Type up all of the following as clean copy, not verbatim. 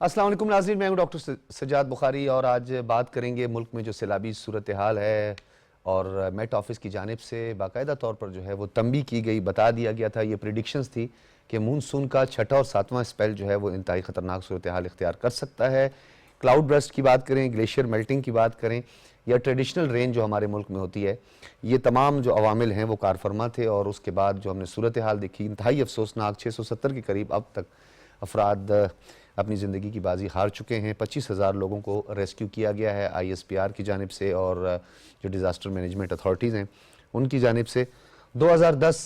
अस्सलाम वालेकुम नाज़रीन, मैं हूं डॉक्टर सज्जाद बुखारी और आज बात करेंगे मुल्क में जो सैलाबी सूरत हाल है। और मेट ऑफिस की जानिब से बाकायदा तौर पर जो है वो तंबी की गई, बता दिया गया था, ये प्रिडिक्शंस थी कि मूनसून का छठा और सातवां स्पेल जो है वो इंतहाई ख़तरनाक सूरत हाल इख्तियार कर सकता है। क्लाउड बर्स्ट की बात करें, ग्लेशियर मेल्टिंग की बात करें या ट्रेडिशनल रेन जो हमारे मुल्क में होती है, ये तमाम जो अवामिल हैं वो कारफरमा थे। और उसके बाद जो हमने सूरत हाल देखी इंतहाई अफसोसनाक, 670 के करीब अब तक अफराद अपनी ज़िंदगी की बाजी हार चुके हैं। 25,000 लोगों को रेस्क्यू किया गया है ISPR की जानिब से और जो डिज़ास्टर मैनेजमेंट अथॉरिटीज़ हैं उनकी जानिब से। 2010,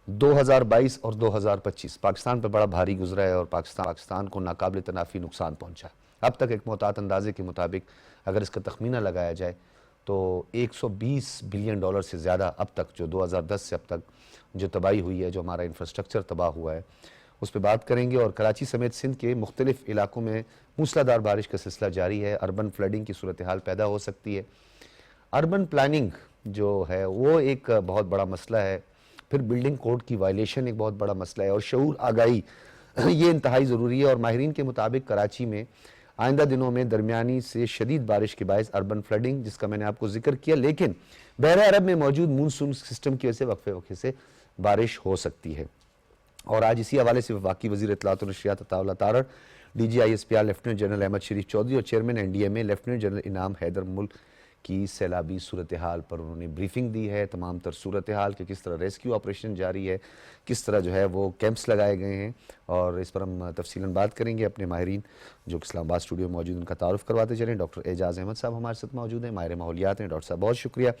2022 और 2025 पाकिस्तान पर बड़ा भारी गुजरा है और पाकिस्तान को नाकाबिल तनाफ़ी नुकसान पहुँचा। अब तक एक मोहतात अंदाजे के मुताबिक अगर इसका तखमीना लगाया जाए तो 120 बिलियन डॉलर से ज़्यादा अब तक, जो 2010 से अब तक जो तबाही हुई है, जो हमारा इंफ्रास्ट्रक्चर तबाह हुआ है, उस पर बात करेंगे। और कराची समेत सिंध के मुख्तलिफ इलाकों में मूसलाधार बारिश का सिलसिला जारी है। अर्बन फ्लडिंग की सूरत हाल पैदा हो सकती है। अर्बन प्लानिंग जो है वो एक बहुत बड़ा मसला है। फिर बिल्डिंग कोड की वायलेशन एक बहुत बड़ा मसला है और शऊर आगाही ये इंतहाई ज़रूरी है। और माहिरीन के मुताबिक कराची में आइंदा दिनों में दरमियानी से शदीद बारिश के बायस अर्बन फ्लडिंग, जिसका मैंने आपको जिक्र किया, लेकिन बहर अरब में मौजूद मूनसून सिस्टम की वजह से वक्फे वक्फे से बारिश हो सकती है। और आज इसी हवाले से वफाकी वज़ीर इत्तलात और नशरियात Attaullah Tarar, DG ISPR lieutenant general Ahmed Sharif Chaudhry और चेयरमैन NDMA लेफ्टिनेंट जनरल इनाम हैदर मुल्क की सैलाबी सूरत हाल पर उन्होंने ब्रीफिंग दी है। तमाम तर सूरत हाल के किस तरह रेस्क्यू ऑपरेशन जारी है, किस तरह जो है वो कैंप्स लगाए गए हैं, और इस पर हम तफसीलन बात करेंगे। अपने माहिरीन जो इस्लामाबाद स्टूडियो में मौजूद, उनका तारुफ करवाते चलें। डॉक्टर एजाज़ अहमद साहब हमारे साथ मौजूद हैं, माहिर माहौलियात हैं। डॉक्टर साहब बहुत शुक्रिया।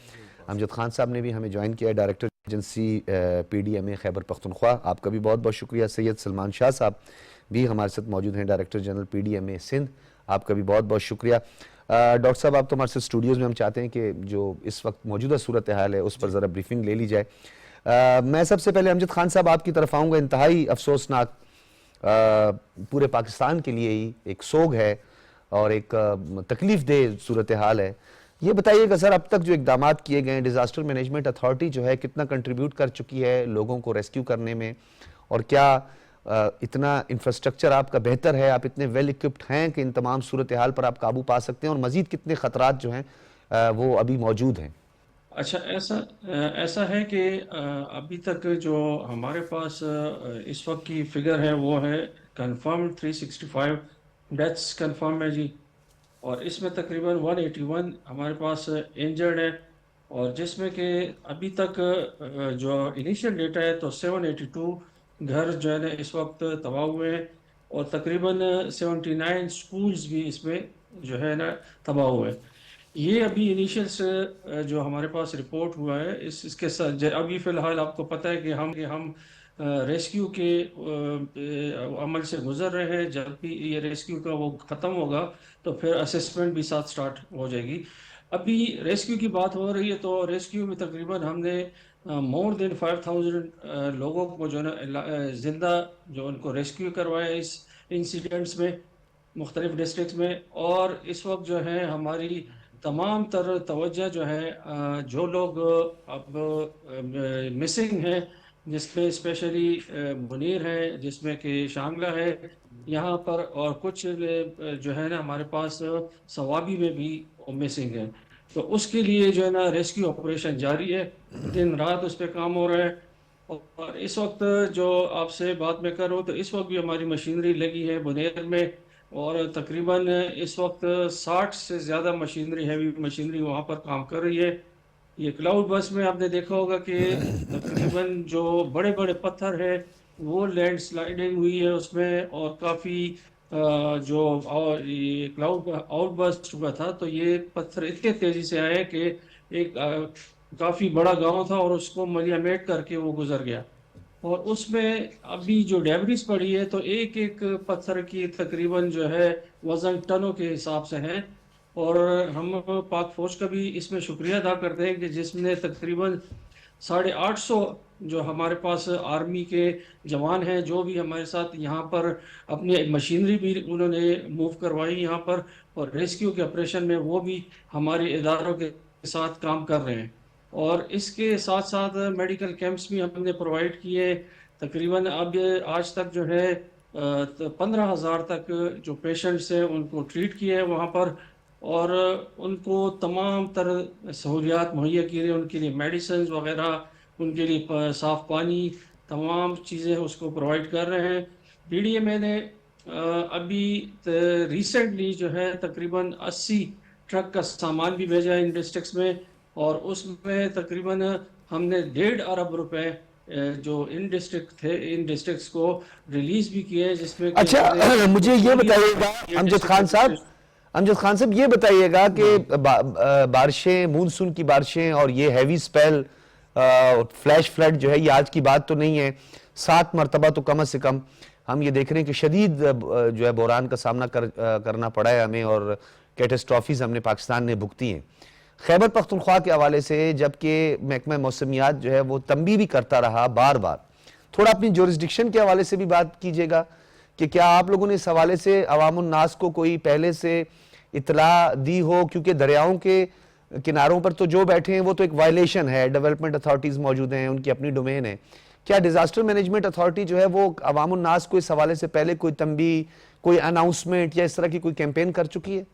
अमजद खान साहब ने भी हमें ज्वाइन किया है, director agency PDMA Khyber Pakhtunkhwa, आपका भी बहुत बहुत शुक्रिया। सैयद सलमान शाह साहब भी हमारे साथ मौजूद हैं, डायरेक्टर जनरल PDMA सिंध, आपका भी बहुत बहुत शुक्रिया। डॉक्टर साहब, आप तो हमारे साथ स्टूडियोज़ में, हम चाहते हैं कि जो इस वक्त मौजूदा सूरत हाल है उस पर ज़रा ब्रीफिंग ले ली जाए। मैं सबसे पहले अमजद खान साहब आपकी तरफ आऊँगा। इंतहाई अफसोसनाक पूरे पाकिस्तान के लिए ही एक सोग है और एक तकलीफ़ देह सूरत हाल है। ये बताइएगा सर, अब तक जो इकदाम किए गए हैं, डिज़ास्टर मैनेजमेंट अथॉरिटी जो है कितना कंट्रीब्यूट कर चुकी है लोगों को रेस्क्यू करने में, और क्या इतना इंफ्रास्ट्रक्चर आपका बेहतर है, आप इतने वेल इक्विप्ड हैं कि इन तमाम सूरत हाल पर आप काबू पा सकते हैं, और मज़ीद कितने ख़तरात जो हैं वो अभी मौजूद हैं? अच्छा, ऐसा ऐसा है कि अभी तक जो हमारे पास इस वक्त की फिगर है वो है कंफर्म 365 डेथ्स कंफर्म है जी। और इसमें तकरीबन 181 हमारे पास इंजर्ड है। और जिसमें कि अभी तक जो इनिशियल डेटा है तो 782 घर जो है ना इस वक्त तबाह हुए हैं। और तकरीबन 79 स्कूल्स भी इसमें जो है ना तबाह हुए हैं। ये अभी इनिशियल से जो हमारे पास रिपोर्ट हुआ है इसके साथ अभी फ़िलहाल आपको पता है कि हम रेस्क्यू के अमल से गुजर रहे हैं। जब भी ये रेस्क्यू का वो ख़त्म होगा तो फिर असेसमेंट भी साथ स्टार्ट हो जाएगी। अभी रेस्क्यू की बात हो रही है तो रेस्क्यू में तकरीबन हमने मोर देन 5,000 लोगों को जो है ना जिंदा जो उनको रेस्क्यू करवाया इस इंसिडेंट्स में, मुख्तलिफ डिस्ट्रिक्ट में। और इस वक्त जो है हमारी तमाम तर तवज्जो जो है जो लोग अब मिसिंग हैं, जिसमें स्पेशली मुनीर है, जिसमें कि शांगला है यहाँ पर, और कुछ जो है ना हमारे पास सवाबी में भी मिसिंग है। तो उसके लिए जो है ना रेस्क्यू ऑपरेशन जारी है, दिन रात उस पर काम हो रहा है। और इस वक्त जो आपसे बात मैं कर रहा हूँ तो इस वक्त भी हमारी मशीनरी लगी है बुनेर में। और तकरीबन इस वक्त 60 से ज़्यादा मशीनरी, हैवी मशीनरी वहाँ पर काम कर रही है। ये क्लाउड बस में आपने देखा होगा कि तकरीबन जो बड़े बड़े पत्थर है वो लैंड स्लाइडिंग हुई है उसमें। और काफ़ी जो और ये क्लाउड आउट बस्ट हुआ था तो ये पत्थर इतने तेज़ी से आए कि एक काफ़ी बड़ा गांव था और उसको मलियामेट करके वो गुजर गया। और उसमें अभी जो डेब्रिस पड़ी है तो एक एक पत्थर की तकरीबन जो है वजन टनों के हिसाब से है। और हम पाक फौज का भी इसमें शुक्रिया अदा करते हैं कि जिसने तकरीबन 850 जो हमारे पास आर्मी के जवान हैं जो भी हमारे साथ यहाँ पर अपनी मशीनरी भी उन्होंने मूव करवाई यहाँ पर। और रेस्क्यू के ऑपरेशन में वो भी हमारे इदारों के साथ काम कर रहे हैं। और इसके साथ साथ मेडिकल कैंप्स भी हमने प्रोवाइड किए। तकरीबन अब आज तक जो है 15,000 तक जो पेशेंट्स हैं उनको ट्रीट किए हैं वहाँ पर, और उनको तमाम तरह सहूलियात मुहैया की रही, उनके लिए मेडिसिन वगैरह, उनके लिए साफ पानी, तमाम चीज़ें उसको प्रोवाइड कर रहे हैं। पीडीएमए ने अभी रिसेंटली जो है तकरीबन 80 ट्रक का सामान भी भेजा है इन डिस्ट्रिक्ट्स में, और उसमें तकरीबन हमने 1.5 अरब रुपए जो इन डिस्ट्रिक्ट्स को रिलीज भी किए हैं, जिसमें कि हमने अच्छा मुझे ये सोनिया बताइएगा ये अमजद डिस्ट्रिक्ट खान साहब, मजिस्ट्रेट। अमजद खान साहब ये बताइएगा कि हाँ बारिशें, मानसून की बारिशें और ये हैवी स्पेल, फ्लैश फ्लड जो है, ये आज की बात तो नहीं है, 7 मरतबा तो कम से कम हम ये देख रहे हैं कि शदीद जो है बहरान का सामना करना पड़ा है हमें, और कैटेस्ट्रॉफीज हमने पाकिस्तान ने भुगती हैं। खैबर पख्तूनख्वा के हवाले से जबकि महकमा मौसमियात जो है वो तंबी भी करता रहा बार बार, थोड़ा अपनी जोरिस्डिक्शन के हवाले से भी बात कीजिएगा कि क्या आप लोगों ने इस हवाले से अवामुन नास को कोई पहले से इतला दी हो, क्योंकि दरियाओं के किनारों पर तो जो बैठे हैं वो तो एक वायलेशन है, डेवलपमेंट अथॉरिटीज मौजूद हैं, उनकी अपनी डोमेन है। क्या डिजास्टर मैनेजमेंट अथॉरिटी जो है वो अवामुन नास को इस हवाले से पहले कोई तंबी, कोई अनाउंसमेंट या इस तरह की कोई कैंपेन कर चुकी है?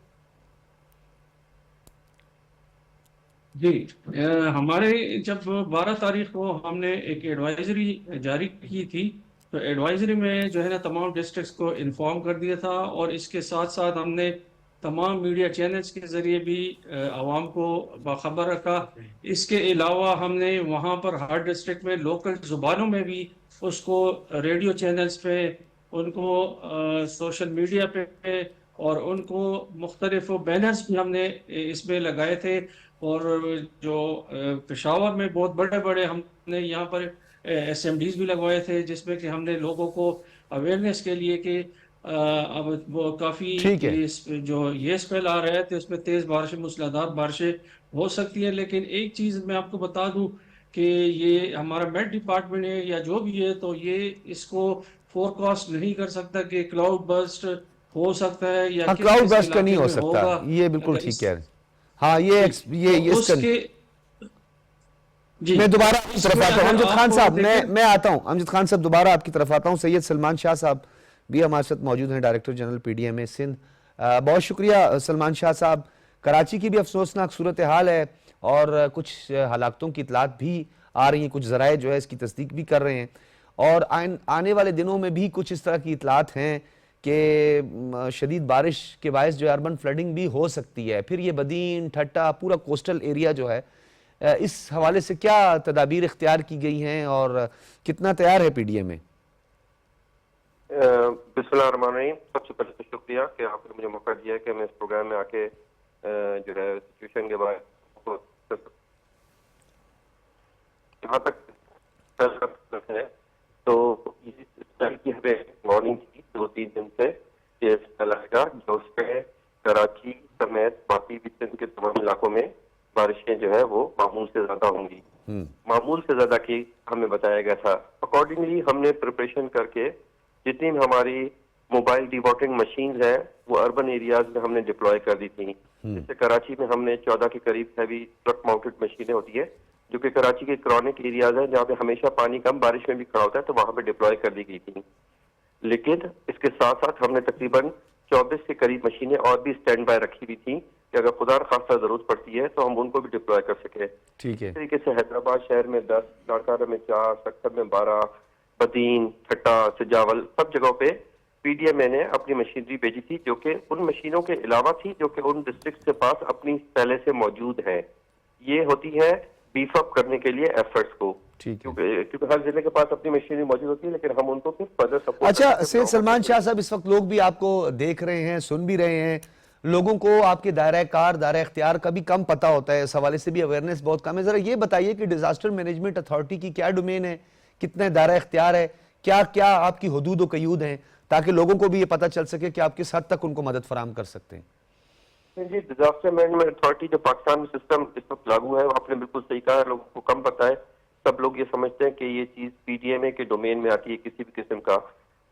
जी, हमारे जब 12 तारीख को हमने एक एडवाइजरी जारी की थी, तो एडवाइजरी में जो है ना तमाम डिस्ट्रिक्ट्स को इन्फॉर्म कर दिया था, और इसके साथ साथ हमने तमाम मीडिया चैनल्स के जरिए भी आवाम को बाखबर रखा। इसके अलावा हमने वहाँ पर हर डिस्ट्रिक्ट में लोकल ज़ुबानों में भी उसको रेडियो चैनल्स पे, उनको सोशल मीडिया पे, और उनको मुख्तलिफ बैनर्स भी हमने इसमें लगाए थे। और जो पेशावर में बहुत बड़े बड़े हमने यहाँ पर एसएमडीज भी लगवाए थे, जिसमें कि हमने लोगों को अवेयरनेस के लिए कि अब वो काफ़ी ठीक है। जो ये स्पेल आ रहे थे उसमें तेज़ बारिशें, मूसलाधार बारिशें हो सकती है। लेकिन एक चीज़ मैं आपको बता दूं कि ये हमारा मेट डिपार्टमेंट है या जो भी है, तो ये इसको फोरकास्ट नहीं कर सकता कि क्लाउड बर्स्ट हो सकता है या हाँ, किस क्लाउड किस बर्स्ट का नहीं इलाके हो में सकता, होगा। ये बिल्कुल अगर ठीक इस कह रहे हैं। हाँ, ये जी, ये तो इसका उसके जी मैं दोबारा आपकी तरफ इसमें आता हूँ अगर अमजद खान आप साहब, देखें। मैं आता हूँ अमजद खान साहब, दोबारा आपकी तरफ आता हूँ। सैयद सलमान शाह साहब भी हमारे साथ मौजूद हैं, डायरेक्टर जनरल पीडीएमए सिंध। बहुत शुक्रिया सलमान शाह साहब। कराची की भी अफसोसनाक सूरत हाल है, और कुछ हलाकतों की इतलात भी आ रही हैं, कुछ ज़राए जो है इसकी तस्दीक भी कर रहे हैं, और आने वाले दिनों में भी कुछ इस तरह की इतलात हैं कि शदीद बारिश के बायस जो अर्बन फ्लडिंग भी हो सकती है। फिर ये बदीन, ठट्टा, पूरा कोस्टल एरिया जो है, इस हवाले से क्या तदाबीर इख्तियार की गई हैं और कितना तैयार है पीडीएमए? बिस्मिल्लाहिर्रहमानिर्रहीम। सबसे पहले तो शुक्रिया कि आपने मुझे मौका दिया कि मैं इस प्रोग्राम में आके जो है सिचुएशन के बारे में, जहाँ तक है तो इस टाइम की हमें वार्निंग थी 2-3 दिन से कि स्पेल आएगा, जो उसमें कराची समेत बाकी भी सिंध के तमाम इलाकों में बारिशें जो है वो मामूल से ज्यादा होंगी। मामूल से ज्यादा की हमें बताया गया था। अकॉर्डिंगली हमने प्रिपरेशन करके जितनी भी हमारी मोबाइल डिवॉटरिंग मशीन है वो अर्बन एरियाज में हमने डिप्लॉय कर दी थी। जैसे कराची में हमने 14 के करीब हैवी ट्रक माउंटेड मशीनें होती है, जो कि कराची के क्रॉनिक एरियाज हैं जहाँ पे हमेशा पानी कम बारिश में भी खड़ा होता है, तो वहां पे डिप्लॉय कर दी गई थी। लेकिन इसके साथ साथ हमने तकरीबन 24 के करीब मशीनें और भी स्टैंड बाय रखी हुई थी कि अगर खुदा खासा जरूरत पड़ती है तो हम उनको भी डिप्लॉय कर सके। ठीक है। इस तरीके से हैदराबाद शहर में 10, लाड़काना में 4, सक्खर में 12, बदीन, ठट्टा, सिजावल, सब जगहों पे पीडीएमए ने अपनी मशीनरी भेजी थी, जो कि उन मशीनों के अलावा थी जो कि उन डिस्ट्रिक्ट के पास अपनी पहले से मौजूद है। ये होती है बीफ अप करने के लिए एफर्ट्स को, ठीक है। क्योंकि हर जिले के पास अपनी मशीनरी मौजूद होती है, लेकिन हम उनको फिर फर्दर सपोर्ट। अच्छा सैयद सलमान शाह साहब, इस वक्त लोग भी आपको देख रहे हैं, सुन भी रहे हैं, लोगों को आपके दायरा कार, दायरा इख्तियार का भी कम पता होता है, इस हवाले से भी अवेयरनेस बहुत कम है। जरा ये बताइए कि डिजास्टर मैनेजमेंट अथॉरिटी की क्या डोमेन है, कितने दायरा इख्तियार है, क्या क्या आपकी हुदूद व कयूद हैं, ताकि लोगों को भी ये पता चल सके कि आप किस हद तक उनको मदद फराम कर सकते हैं। जी, डिजास्टर मैनेजमेंट अथॉरिटी जो पाकिस्तान में सिस्टम इस वक्त लागू है, वो आपने बिल्कुल सही कहा, लोगों को कम पता है। सब लोग ये समझते हैं कि ये चीज पीडीएमए के डोमेन में आती है किसी भी किस्म का।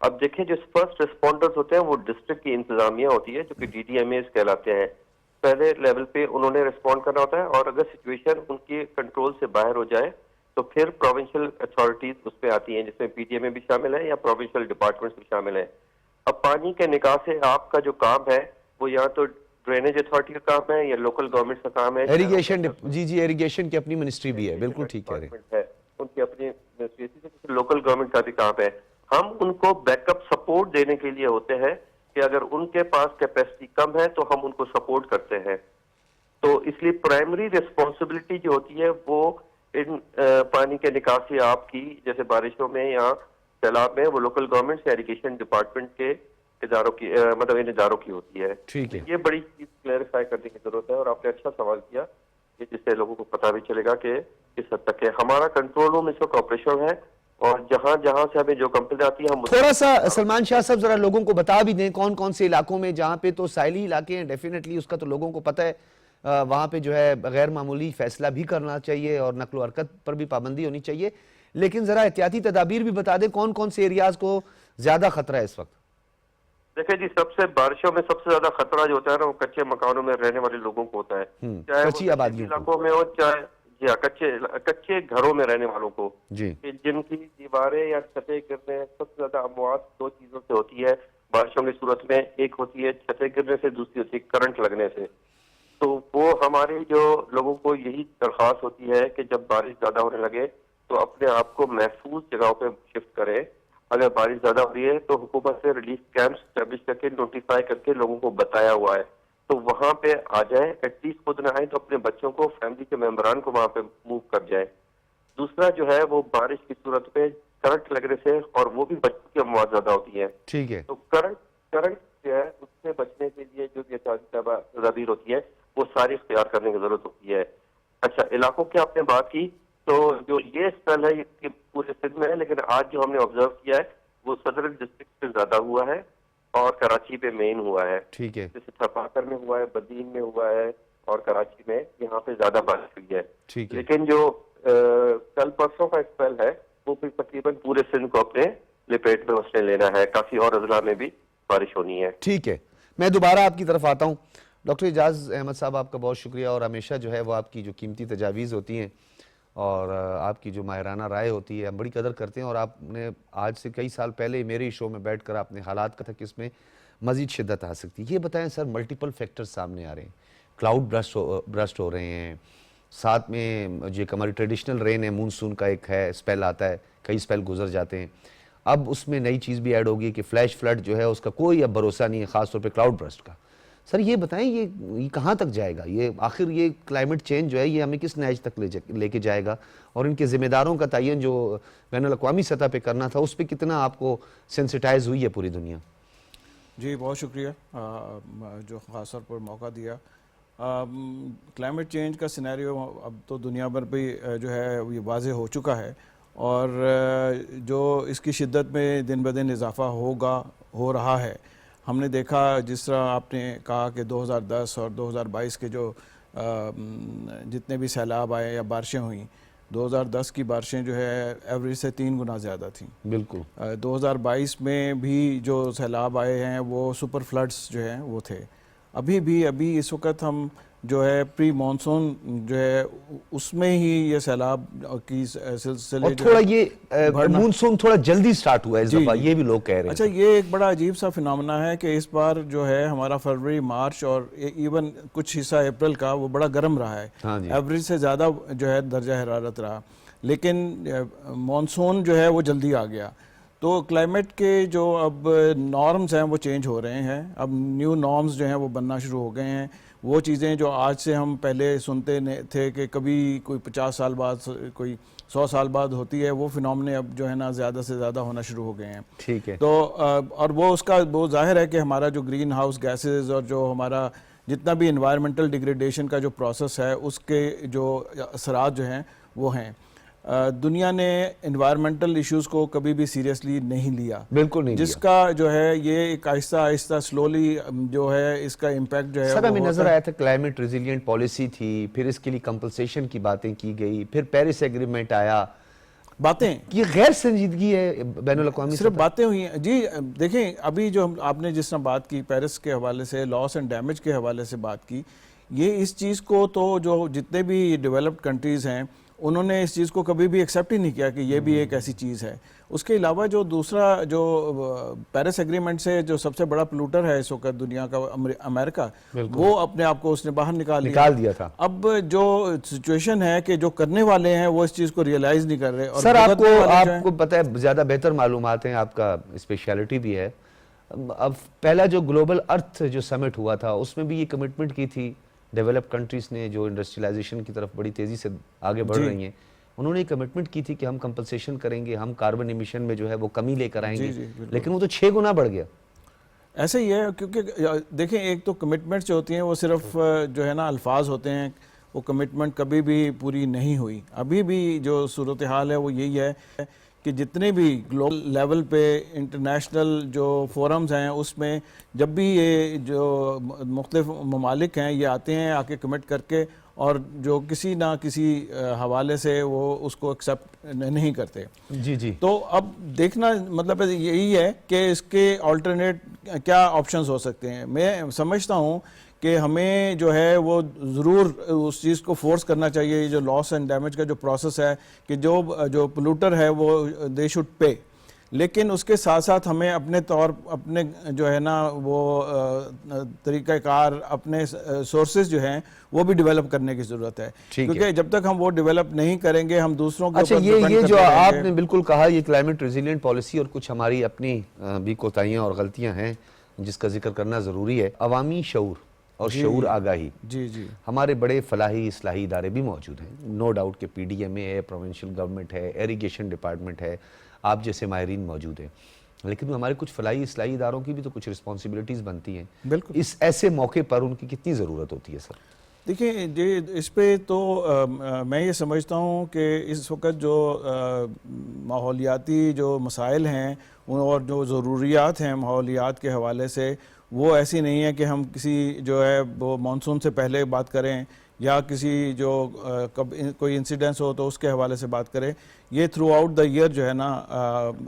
अब देखें, जो फर्स्ट रिस्पॉन्डर्स होते हैं वो डिस्ट्रिक्ट की इंतजामिया होती है, जो कि डीडीएमए कहलाते हैं। पहले लेवल पे उन्होंने रिस्पॉन्ड करना होता है, और अगर सिचुएशन उनके कंट्रोल से बाहर हो जाए तो फिर प्रोविंशियल अथॉरिटीज उसमें आती हैं, जिसमें पीडीएम भी शामिल है या प्रोविंशियल डिपार्टमेंट्स भी शामिल है। अब पानी के निकास से आपका जो काम है वो या तो ड्रेनेज अथॉरिटी का काम है या लोकल गवर्नमेंट का काम है। एरीगेशन, जी एरीगेशन की अपनी मिनिस्ट्री भी है, बिल्कुल ठीक कह रहे हैं। है उनकी अपनी मिनिस्ट्री, लोकल गवर्नमेंट का भी काम है। हम उनको बैकअप सपोर्ट देने के लिए होते हैं कि अगर उनके पास कैपेसिटी कम है तो हम उनको सपोर्ट करते हैं। तो इसलिए प्राइमरी रिस्पॉन्सिबिलिटी जो होती है वो इन पानी के निकासी आपकी, जैसे बारिशों में या सैलाब में, वो लोकल गवर्नमेंट या इरिगेशन डिपार्टमेंट के इदारों की मतलब इन इदारों की होती है। ठीक है, ये बड़ी चीज क्लैरिफाई करने की जरूरत है और आपने अच्छा सवाल किया कि जिससे लोगों को पता भी चलेगा कि किस हद तक है हमारा कंट्रोल रूम इस वक्त ऑपरेशनल है और जहां जहां से हमें जो कंप्लेंट आती है हम थोड़ा सा सलमान शाह साहब जरा लोगों को बता भी दें कौन कौन से इलाकों में, जहां पे तो साइली इलाके हैं डेफिनेटली उसका तो लोगों को पता है, वहां पे जो है गैर मामूली फैसला भी करना चाहिए और नकलो हरकत पर भी पाबंदी होनी चाहिए, लेकिन जरा एहतियाती तदाबीर भी बता दें कौन कौन से एरियाज को ज्यादा खतरा है इस वक्त। देखिए जी, सबसे बारिशों में सबसे ज्यादा खतरा जो होता है ना वो कच्चे मकानों में रहने वाले लोगों को होता है, चाहे कच्ची वो आबादियों इलाकों में हो चाहे जी हाँ कच्चे घरों में रहने वालों को जी, कि जिनकी दीवारें या छतें गिरने, सबसे ज्यादा अमवात दो चीजों से होती है बारिशों की सूरत में। एक होती है छतें गिरने से, दूसरी होती है करंट लगने से। तो वो हमारे जो लोगों को यही दरख्वास्त होती है कि जब बारिश ज्यादा होने लगे तो अपने आप को महफूज जगहों पे शिफ्ट करें। अगर बारिश ज्यादा हो रही है तो हुकूमत से रिलीफ कैंप स्टैब्लिश करके नोटिफाई करके लोगों को बताया हुआ है, तो वहां पे आ जाए। एटलीस्ट खुद ना आए तो अपने बच्चों को, फैमिली के मेंबरान को वहां पे मूव कर जाए। दूसरा जो है वो बारिश की सूरत में करंट लगने से, और वो भी बच्चों की अमवात ज्यादा होती है। ठीक है, तो करंट जो है उससे बचने के लिए जो भी तदाबीर होती है वो सारी इख्तियार करने की जरूरत होती है। अच्छा, इलाकों की आपने बात की, तो जो ये स्पेल है ये पूरे सिंध में है, लेकिन आज जो हमने ऑब्जर्व किया है वो सदर डिस्ट्रिक्ट में ज्यादा हुआ है और कराची पे मेन हुआ है। ठीक है, जैसे थरपाकर में हुआ है, बदीन में हुआ है और कराची में यहाँ पे ज्यादा बारिश हुई है। ठीक है, लेकिन जो कल परसों का स्पेल है वो फिर तकरीबन पूरे सिंध को अपने लपेट में उसने लेना है। काफी और अजला में भी बारिश होनी है। ठीक है। मैं दोबारा आपकी तरफ आता हूँ। डॉक्टर एजाज अहमद साहब, आपका बहुत शुक्रिया, और हमेशा जो है वो आपकी जो कीमती तजावीज़ होती हैं और आपकी जो माहिराना राय होती है हम बड़ी कदर करते हैं। और आपने आज से कई साल पहले मेरे शो में बैठकर आपने हालात का था कि इसमें मज़ीद शिद्दत आ सकती है। ये बताएं सर, मल्टीपल फैक्टर्स सामने आ रहे हैं, क्लाउड ब्रस्ट हो रहे हैं, साथ में जो हमारी ट्रेडिशनल रेन है, मूनसून का एक है स्पेल आता है, कई स्पेल गुजर जाते हैं, अब उसमें नई चीज़ भी ऐड होगी कि फ्लैश फ्लड जो है उसका कोई अब भरोसा नहीं है, ख़ासतौर पे क्लाउड बर्स्ट का। सर ये बताएं ये कहाँ तक जाएगा, ये आखिर ये क्लाइमेट चेंज जो है ये हमें किस नहज तक लेके जाएगा, और इनके ज़िम्मेदारों का तयन जो बैनुल-अक़वामी सतह पे करना था उस पर कितना आपको सेंसिटाइज हुई है पूरी दुनिया? जी बहुत शुक्रिया जो ख़ास तौर पर मौका दिया। क्लाइमेट चेंज का सिनेरियो अब तो दुनिया भर पे जो है ये वाज़े हो चुका है, और जो इसकी शिद्दत में दिन ब दिन इजाफ़ा हो रहा है। हमने देखा, जिस तरह आपने कहा कि 2010 और 2022 के जो जितने भी सैलाब आए या बारिशें हुई, 2010 की बारिशें जो है एवरेज से 3 गुना ज़्यादा थी। बिल्कुल। 2022 में भी जो सैलाब आए हैं वो सुपर फ्लड्स जो हैं वो थे। अभी इस वक्त हम जो है प्री मानसून जो है उसमें ही ये सैलाब की सिलसिले और थोड़ा ये मानसून थोड़ा जल्दी स्टार्ट हुआ है इस दफा, ये भी लोग कह रहे हैं। अच्छा, ये एक बड़ा अजीब सा फिनोमेना है कि इस बार जो है हमारा फरवरी, मार्च और इवन कुछ हिस्सा अप्रैल का वो बड़ा गर्म रहा है। हाँ जी। एवरेज से ज़्यादा जो है दर्जा हरारत रहा, लेकिन मानसून जो है वो जल्दी आ गया। तो क्लाइमेट के जो अब नॉर्म्स हैं वो चेंज हो रहे हैं, अब न्यू नॉर्म्स जो हैं वो बनना शुरू हो गए हैं। वो चीज़ें जो आज से हम पहले सुनते थे कि कभी कोई 50 साल बाद, कोई 100 साल बाद होती है, वो फिनोमेने अब जो है ना ज़्यादा से ज़्यादा होना शुरू हो गए हैं। ठीक है। तो और वो जाहिर है कि हमारा जो ग्रीन हाउस गैसेज और जो हमारा जितना भी इन्वायरमेंटल डिग्रेडेशन का जो प्रोसेस है उसके जो असरात जो हैं वो हैं। दुनिया ने इन्वायरमेंटल इश्यूज़ को कभी भी सीरियसली नहीं लिया, बिल्कुल नहीं, जिसका जो है ये एक आहिस्ता आहिस्ता स्लोली जो है इसका इम्पैक्ट जो है सर हमें नजर आया था। क्लाइमेट रेजिलिएंट पॉलिसी थी, फिर इसके लिए कंपनसेशन की बातें की गई, फिर पेरिस एग्रीमेंट आया, बातें ये गैर संजीदगी है बैनुल-अक़वामी सिर्फ बातें हुई हैं। जी देखें, अभी जो आपने जिस तरह बात की पेरिस के हवाले से, लॉस एंड डैमेज के हवाले से बात की, ये इस चीज़ को तो जो जितने भी डेवलप्ड कंट्रीज़ हैं उन्होंने इस चीज़ को कभी भी एक्सेप्ट ही नहीं किया कि ये भी एक ऐसी चीज़ है। उसके अलावा जो दूसरा जो पेरिस एग्रीमेंट से जो सबसे बड़ा पोल्यूटर है इस वक्त दुनिया का अमेरिका, वो अपने आप को उसने बाहर निकाल दिया था। अब जो सिचुएशन है कि जो करने वाले हैं वो इस चीज़ को रियलाइज़ नहीं कर रहे। और सर भुगतने वाले जो हैं- आपको पता है, ज़्यादा बेहतर मालूमात हैं, आपका स्पेशलिटी भी है। अब पहला जो ग्लोबल अर्थ जो समिट हुआ था उसमें भी ये कमिटमेंट की थी डेवलप्ड कंट्रीज ने, जो इंडस्ट्रियलाइजेशन की तरफ बड़ी तेज़ी से आगे बढ़ रही हैं, उन्होंने कमिटमेंट की थी कि हम कंपनसेशन करेंगे, हम कार्बन एमिशन में जो है वो कमी लेकर आएंगे। लेकिन वो तो 6 गुना बढ़ गया। ऐसे ही है, क्योंकि देखें एक तो कमिटमेंट्स जो होती हैं वो सिर्फ जो है ना अल्फाज होते हैं, वो कमिटमेंट कभी भी पूरी नहीं हुई। अभी भी जो सूरत हाल है वो यही है कि जितने भी ग्लोबल लेवल पे इंटरनेशनल जो फोरम्स हैं उसमें जब भी ये जो मुख्तलिफ ममालिक हैं ये आते हैं आके कमिट करके, और जो किसी ना किसी हवाले से वो उसको एक्सेप्ट नहीं करते। जी जी। तो अब देखना मतलब यही है कि इसके अल्टरनेट क्या ऑप्शंस हो सकते हैं। मैं समझता हूँ कि हमें जो है वो ज़रूर उस चीज़ को फोर्स करना चाहिए, ये जो लॉस एंड डैमेज का जो प्रोसेस है कि जो पोल्यूटर है वो दे शुड पे, लेकिन उसके साथ साथ हमें अपने जो है ना वो तरीक़ाकार, अपने सोर्सेज जो हैं वो भी डेवलप करने की ज़रूरत है, क्योंकि जब तक हम वो डेवलप नहीं करेंगे हम दूसरों के अच्छा, ऊपर ये डिपेंड जो करते रहेंगे। आपने बिल्कुल कहा, ये क्लाइमेट रेजिलिएंट पॉलिसी और कुछ हमारी अपनी भी कोताहियां और गलतियां हैं जिसका जिक्र करना ज़रूरी है। अवामी शऊर और शऊर आगाही, जी जी, हमारे बड़े फलाही इस्लाही इदारे भी मौजूद हैं, नो डाउट के PDMA है, प्रोविंशियल गवर्नमेंट है, इरिगेशन डिपार्टमेंट है, आप जैसे माहिरीन मौजूद हैं, लेकिन हमारे कुछ फलाही इस्लाही इदारों की भी तो कुछ रिस्पॉन्सिबिलिटीज़ बनती हैं। बिल्कुल। इस ऐसे मौके पर उनकी कितनी ज़रूरत होती है सर? देखिए जी, इस पे तो मैं ये समझता हूँ कि इस वक्त जो माहौलियाती जो मसाइल हैं और जो ज़रूरियात हैं माहौलियात के हवाले से, वो ऐसी नहीं है कि हम किसी जो है वो मानसून से पहले बात करें या किसी जो कब कोई इंसिडेंस हो तो उसके हवाले से बात करें। ये थ्रू आउट द ईयर जो है ना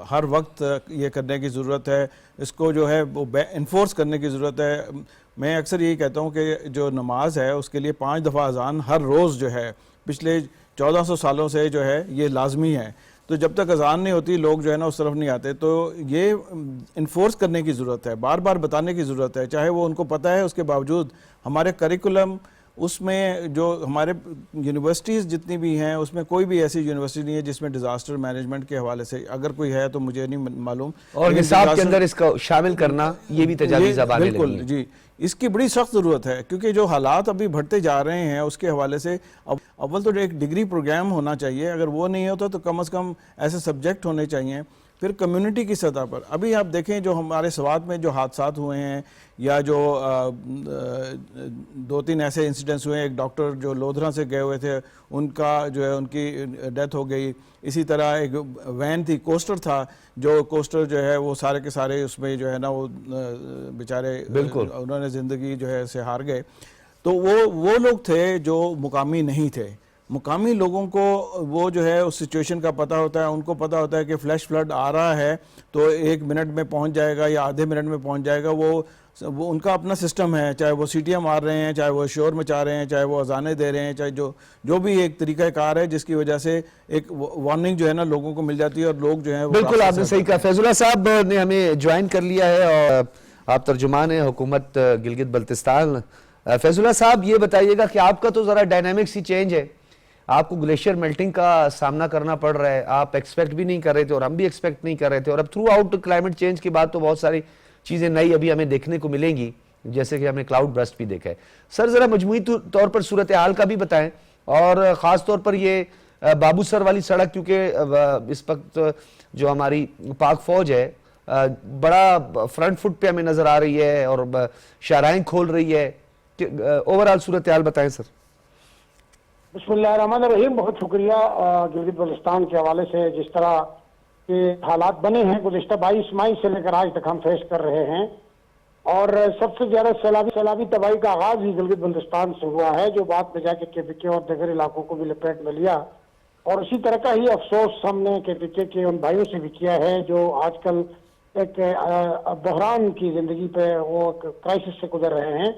हर वक्त ये करने की ज़रूरत है, इसको जो है वो इन्फोर्स करने की ज़रूरत है। मैं अक्सर यही कहता हूँ कि जो नमाज है उसके लिए 5 दफ़ा अज़ान हर रोज़ जो है पिछले 1400 सालों से जो है ये लाजमी है। तो जब तक अज़ान नहीं होती लोग जो है ना उस तरफ नहीं आते, तो ये इन्फोर्स करने की ज़रूरत है, बार बार बताने की ज़रूरत है, चाहे वो उनको पता है उसके बावजूद। हमारे करिकुलम उसमें जो हमारे यूनिवर्सिटीज़ जितनी भी हैं उसमें कोई भी ऐसी यूनिवर्सिटी नहीं है जिसमें डिज़ास्टर मैनेजमेंट के हवाले से, अगर कोई है तो मुझे नहीं मालूम, और निसाब के अंदर इसका शामिल करना ये भी तजावीज़ अब आने लगी हैं। बिल्कुल जी, इसकी बड़ी सख्त ज़रूरत है, क्योंकि जो हालात अभी बढ़ते जा रहे हैं उसके हवाले से अब अव्वल तो एक डिग्री प्रोग्राम होना चाहिए, अगर वो नहीं होता तो कम से कम ऐसे सब्जेक्ट होने चाहिए। फिर कम्युनिटी की सतह पर अभी आप देखें जो हमारे स्वात में जो हादसात हुए हैं या जो 2-3 ऐसे इंसिडेंट्स हुए हैं, एक डॉक्टर जो लोधरा से गए हुए थे उनका जो है उनकी डेथ हो गई। इसी तरह एक वैन थी, कोस्टर था, जो कोस्टर जो है वो सारे के सारे उसमें जो है ना वो बेचारे बिल्कुल उन्होंने ज़िंदगी जो है से हार गए। तो वो लोग थे जो मुकामी नहीं थे। मुकामी लोगों को वो जो है उस सिचुएशन का पता होता है, उनको पता होता है कि फ्लैश फ्लड आ रहा है तो 1 मिनट में पहुंच जाएगा या आधे मिनट में पहुंच जाएगा। वो उनका अपना सिस्टम है, चाहे वो सीटियाँ मार रहे हैं, चाहे वो शोर मचा रहे हैं, चाहे वो अजानें दे रहे हैं, चाहे जो भी एक तरीक़ाकार है जिसकी वजह से एक वार्निंग जो है ना लोगों को मिल जाती है और लोग जो है। बिल्कुल आपने सही कहा। फैजुल्लाह साहब ने हमें ज्वाइन कर लिया है और आप तर्जुमान हैं हुकूमत गिलगित बल्तिस्तान। फैजुल्लाह साहब ये बताइएगा कि आपका तो ज़रा डायनामिक्स ही चेंज है, आपको ग्लेशियर मेल्टिंग का सामना करना पड़ रहा है, आप एक्सपेक्ट भी नहीं कर रहे थे और हम भी एक्सपेक्ट नहीं कर रहे थे, और अब थ्रू आउट क्लाइमेट चेंज के बाद तो बहुत सारी चीज़ें नई अभी हमें देखने को मिलेंगी, जैसे कि हमने क्लाउड बर्स्ट भी देखा है। सर ज़रा मजमूई तौर पर सूरत हाल का भी बताएं, और ख़ास तौर पर ये बाबूसर वाली सड़क, क्योंकि इस वक्त जो हमारी पाक फौज है बड़ा फ्रंट फुट पे हमें नज़र आ रही है और शाहराएं खोल रही है, ओवरऑल सूरत हाल बताएं सर। बिस्मिल्लाहिर्रहमानिर्रहीम। बहुत शुक्रिया। गिलगित बल्तिस्तान के हवाले से जिस तरह के हालात बने हैं गुज़िश्ता 22 मई से लेकर आज तक हम फेस कर रहे हैं, और सबसे ज्यादा सैलाबी तबाही का आगाज ही गिलगित बल्तिस्तान से हुआ है, जो बाद में जाके KPK और दीगर इलाकों को भी लपेट में लिया। और उसी तरह का ही अफसोस हमने KPK के उन भाइयों से भी किया है जो आजकल एक बहरान की जिंदगी पे वो क्राइसिस से गुजर रहे हैं।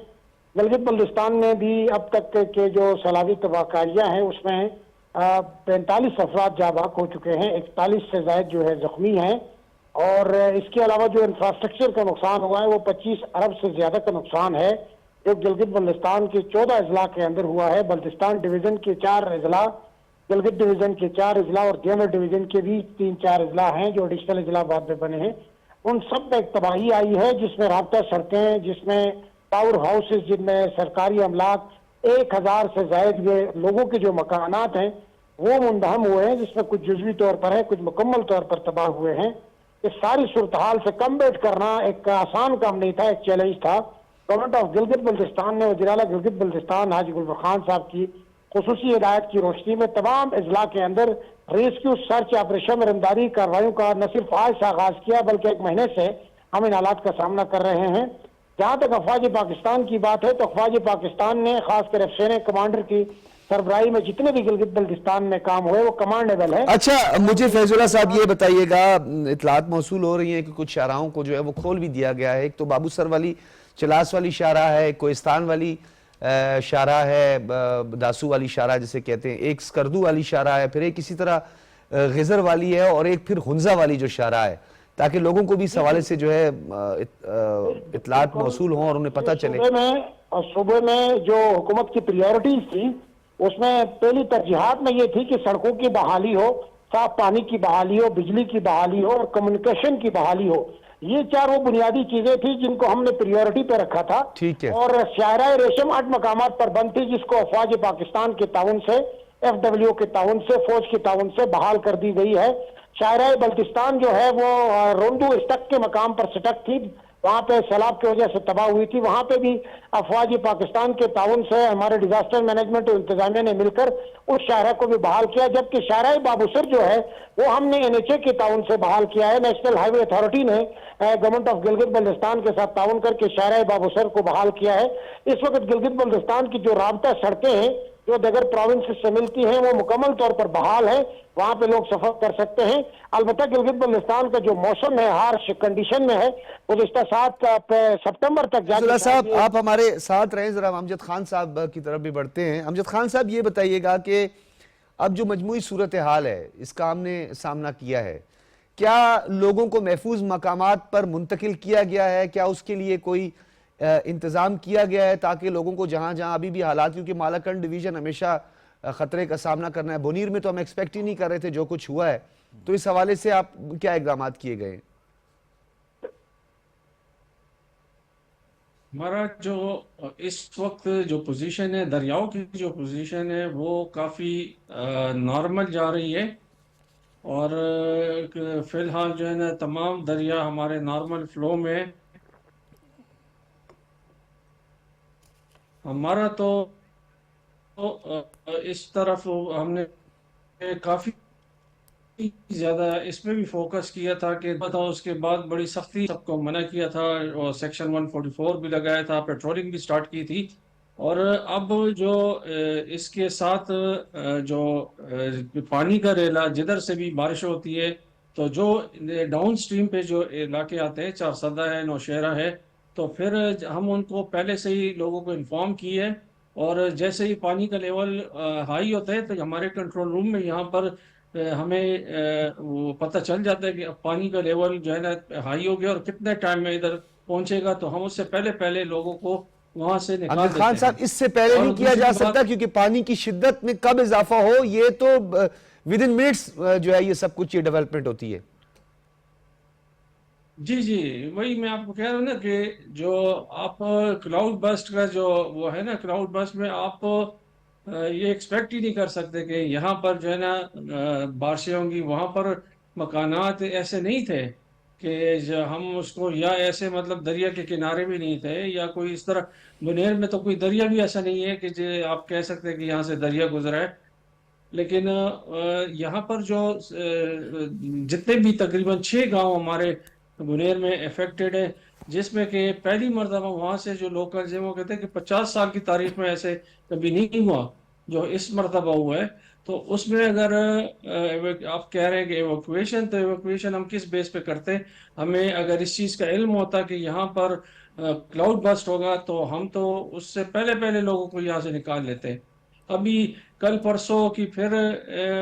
गिलगित बल्तिस्तान में भी अब तक के जो सैलाबी तबाहकारियाँ हैं उसमें 45 अफराद जाँ बाक हो चुके हैं, 41 से ज्यादा जो है जख्मी हैं, और इसके अलावा जो इंफ्रास्ट्रक्चर का नुकसान हुआ है वो 25 अरब से ज्यादा का नुकसान है, जो गिलगित बल्तिस्तान के 14 अजला के अंदर हुआ है। बल्तिस्तान डिवीजन के 4 अजला, गिलगित डिवीजन के 4 अजला और दियामर डिवीजन के भी 3-4 अजला हैं जो एडिशनल अजला बाद में बने हैं। उन सब में एक तबाही आई है, जिसमें राब्ता सड़कें, जिसमें पावर हाउसेज, जिनमें सरकारी अमलाक, 1000 से ज्यादा लोगों के जो मकानात हैं वो मुंदहम हुए हैं, जिसमें कुछ जुजवी तौर पर है, कुछ मुकम्मल तौर पर तबाह हुए हैं। इस सारी सूरत हाल से कम्बेट करना एक आसान काम नहीं था, एक चैलेंज था। गवर्नमेंट ऑफ गिलगित बल्तिस्तान ने वज़ीर आला गिलगित बल्तिस्तान हाजी गुलबर खान साहब की खुसूसी हिदायत की रोशनी में तमाम अजला के अंदर रेस्क्यू सर्च ऑपरेशन और इमदादी कार्रवाई का न सिर्फ आज से आगाज किया, बल्कि 1 महीने से हम इन हालात का सामना कर रहे हैं। जहाँ तक अफवाज पाकिस्तान की बात है तो अफवाज पाकिस्तान ने खासकर अफसर कमांडर की सरबराही में जितने भी गिलगित बल्तिस्तान में काम हुए वो कमांडेबल है। अच्छा, मुझे फैजुल्ला साहब ये बताइएगा, इतलात मौसूल हो रही हैं कि कुछ शाहराहों को जो है वो खोल भी दिया गया है। एक तो बाबूसर वाली चलास वाली शाहराह है, कोहिस्तान वाली शाहराह है, दासू वाली शाहराह जिसे कहते हैं, एक स्कर्दू वाली शाहराह है, फिर एक इसी तरह गिजर वाली है, और एक फिर हुंजा वाली जो शाहराह है, ताकि लोगों को भी इस हवाले से जो है इतलात मौसूल हों और उन्हें पता चले। सूबे में जो हुकूमत की प्रायोरिटीज थी उसमें पहली तरजीहात में ये थी कि सड़कों की बहाली हो, साफ पानी की बहाली हो, बिजली की बहाली हो और कम्युनिकेशन की बहाली हो। ये 4 वो बुनियादी चीजें थी जिनको हमने प्रायोरिटी पे रखा था। ठीक है। और शाहराह रेशम 8 मकामात पर बंद थी, जिसको अफवाज पाकिस्तान के ताउन से, FW के ताउन से, फौज के ताउन से बहाल कर दी गई है। शाहराह बल्तिस्तान जो है वो रोंदू स्टक के मकाम पर सटक थी, वहां पे सैलाब की वजह से तबाह हुई थी। वहां पे भी अफवाज पाकिस्तान के ताउन से हमारे डिजास्टर मैनेजमेंट और इंतजामिया ने मिलकर उस शाहरा को भी बहाल किया, जबकि शाहराह बाबूसर जो है वो हमने NHA के ताउन से बहाल किया है। नेशनल हाईवे अथॉरिटी ने गवर्नमेंट ऑफ गिलगित बल्तिस्तान के साथ ताउन करके शाहराह बाबूसर को बहाल किया है। इस वक्त गिलगित बल्तिस्तान की जो राबता सड़कें हैं जो दगर प्रोविंस से मिलती हैं वो मुकम्मल तौर पर बहाल है, वहां पे लोग सफर कर सकते हैं। अलबत्ता गिलगित बल्तिस्तान का जो मौसम है हार्श कंडीशन में है, गुज़िश्ता 7 सितंबर तक फैजुल्ला साहब आप हमारे साथ रहें, जरा अमजद खान साहब की तरफ भी बढ़ते हैं। अमजद खान साहब ये बताइएगा कि अब जो मजमूई सूरत हाल है इसका हमने सामना किया है, क्या लोगों को महफूज मकामात पर मुंतकिल किया गया है? क्या उसके लिए कोई इंतज़ाम किया गया है ताकि लोगों को जहाँ जहाँ अभी भी हालात, क्योंकि मालाकंड डिवीज़न हमेशा ख़तरे का सामना करना है, बोनीर में तो हम एक्सपेक्ट ही नहीं कर रहे थे जो कुछ हुआ है, तो इस हवाले से आप क्या इक़दाम किए गए? हमारा जो इस वक्त जो पोजीशन है, दरियाओं की जो पोजीशन है वो काफ़ी नॉर्मल जा रही है, और फिलहाल जो है ना तमाम दरिया हमारे नॉर्मल फ्लो में। हमारा तो इस तरफ हमने काफ़ी ज्यादा इसमें भी फोकस किया था कि था, उसके बाद बड़ी सख्ती सबको मना किया था और सेक्शन 144 भी लगाया था, पेट्रोलिंग भी स्टार्ट की थी। और अब जो इसके साथ जो पानी का रेला जिधर से भी बारिश होती है, तो जो डाउन स्ट्रीम पे जो इलाके आते हैं, चारसदा है, नौशहरा है, तो फिर हम उनको पहले से ही लोगों को इन्फॉर्म किए है, और जैसे ही पानी का लेवल हाई होता है तो हमारे कंट्रोल रूम में यहाँ पर हमें वो पता चल जाता है कि अब पानी का लेवल जो है ना हाई हो गया और कितने टाइम में इधर पहुंचेगा, तो हम उससे पहले पहले लोगों को वहां से निकाल अमजद खान देते साहब, हैं। इससे पहले नहीं किया जा सकता क्योंकि पानी की शिद्दत में कब इजाफा हो, ये तो विद इन मिनट्स जो है ये सब कुछ ये डेवलपमेंट होती है। जी जी, वही मैं आपको कह रहा हूँ ना कि जो आप क्लाउड बर्स्ट का जो वो है ना, क्लाउड बर्स्ट में आप ये एक्सपेक्ट ही नहीं कर सकते कि यहाँ पर जो है ना बारिशें होंगी। वहाँ पर मकानात ऐसे नहीं थे कि जो हम उसको, या ऐसे मतलब दरिया के किनारे भी नहीं थे, या कोई इस तरह बुनेर में तो कोई दरिया भी ऐसा नहीं है कि जो आप कह सकते हैं कि यहाँ से दरिया गुजरा है। लेकिन यहाँ पर जो जितने भी तकरीबन 6 गांव हमारे बुनेर में अफेक्टेड है, जिसमें कि पहली मरतबा वहाँ से जो लोकल्स हैं वो कहते हैं कि 50 साल की तारीख में ऐसे कभी नहीं हुआ जो इस मरतबा हुआ है। तो उसमें अगर आप कह रहे हैं कि एवोक्यूएशन, तो एवोक्यूएशन हम किस बेस पे करते हैं? हमें अगर इस चीज़ का इल्म होता कि यहाँ पर क्लाउड बस्ट होगा तो हम तो उससे पहले पहले लोगों को यहाँ से निकाल लेते हैं। अभी कल परसों की फिर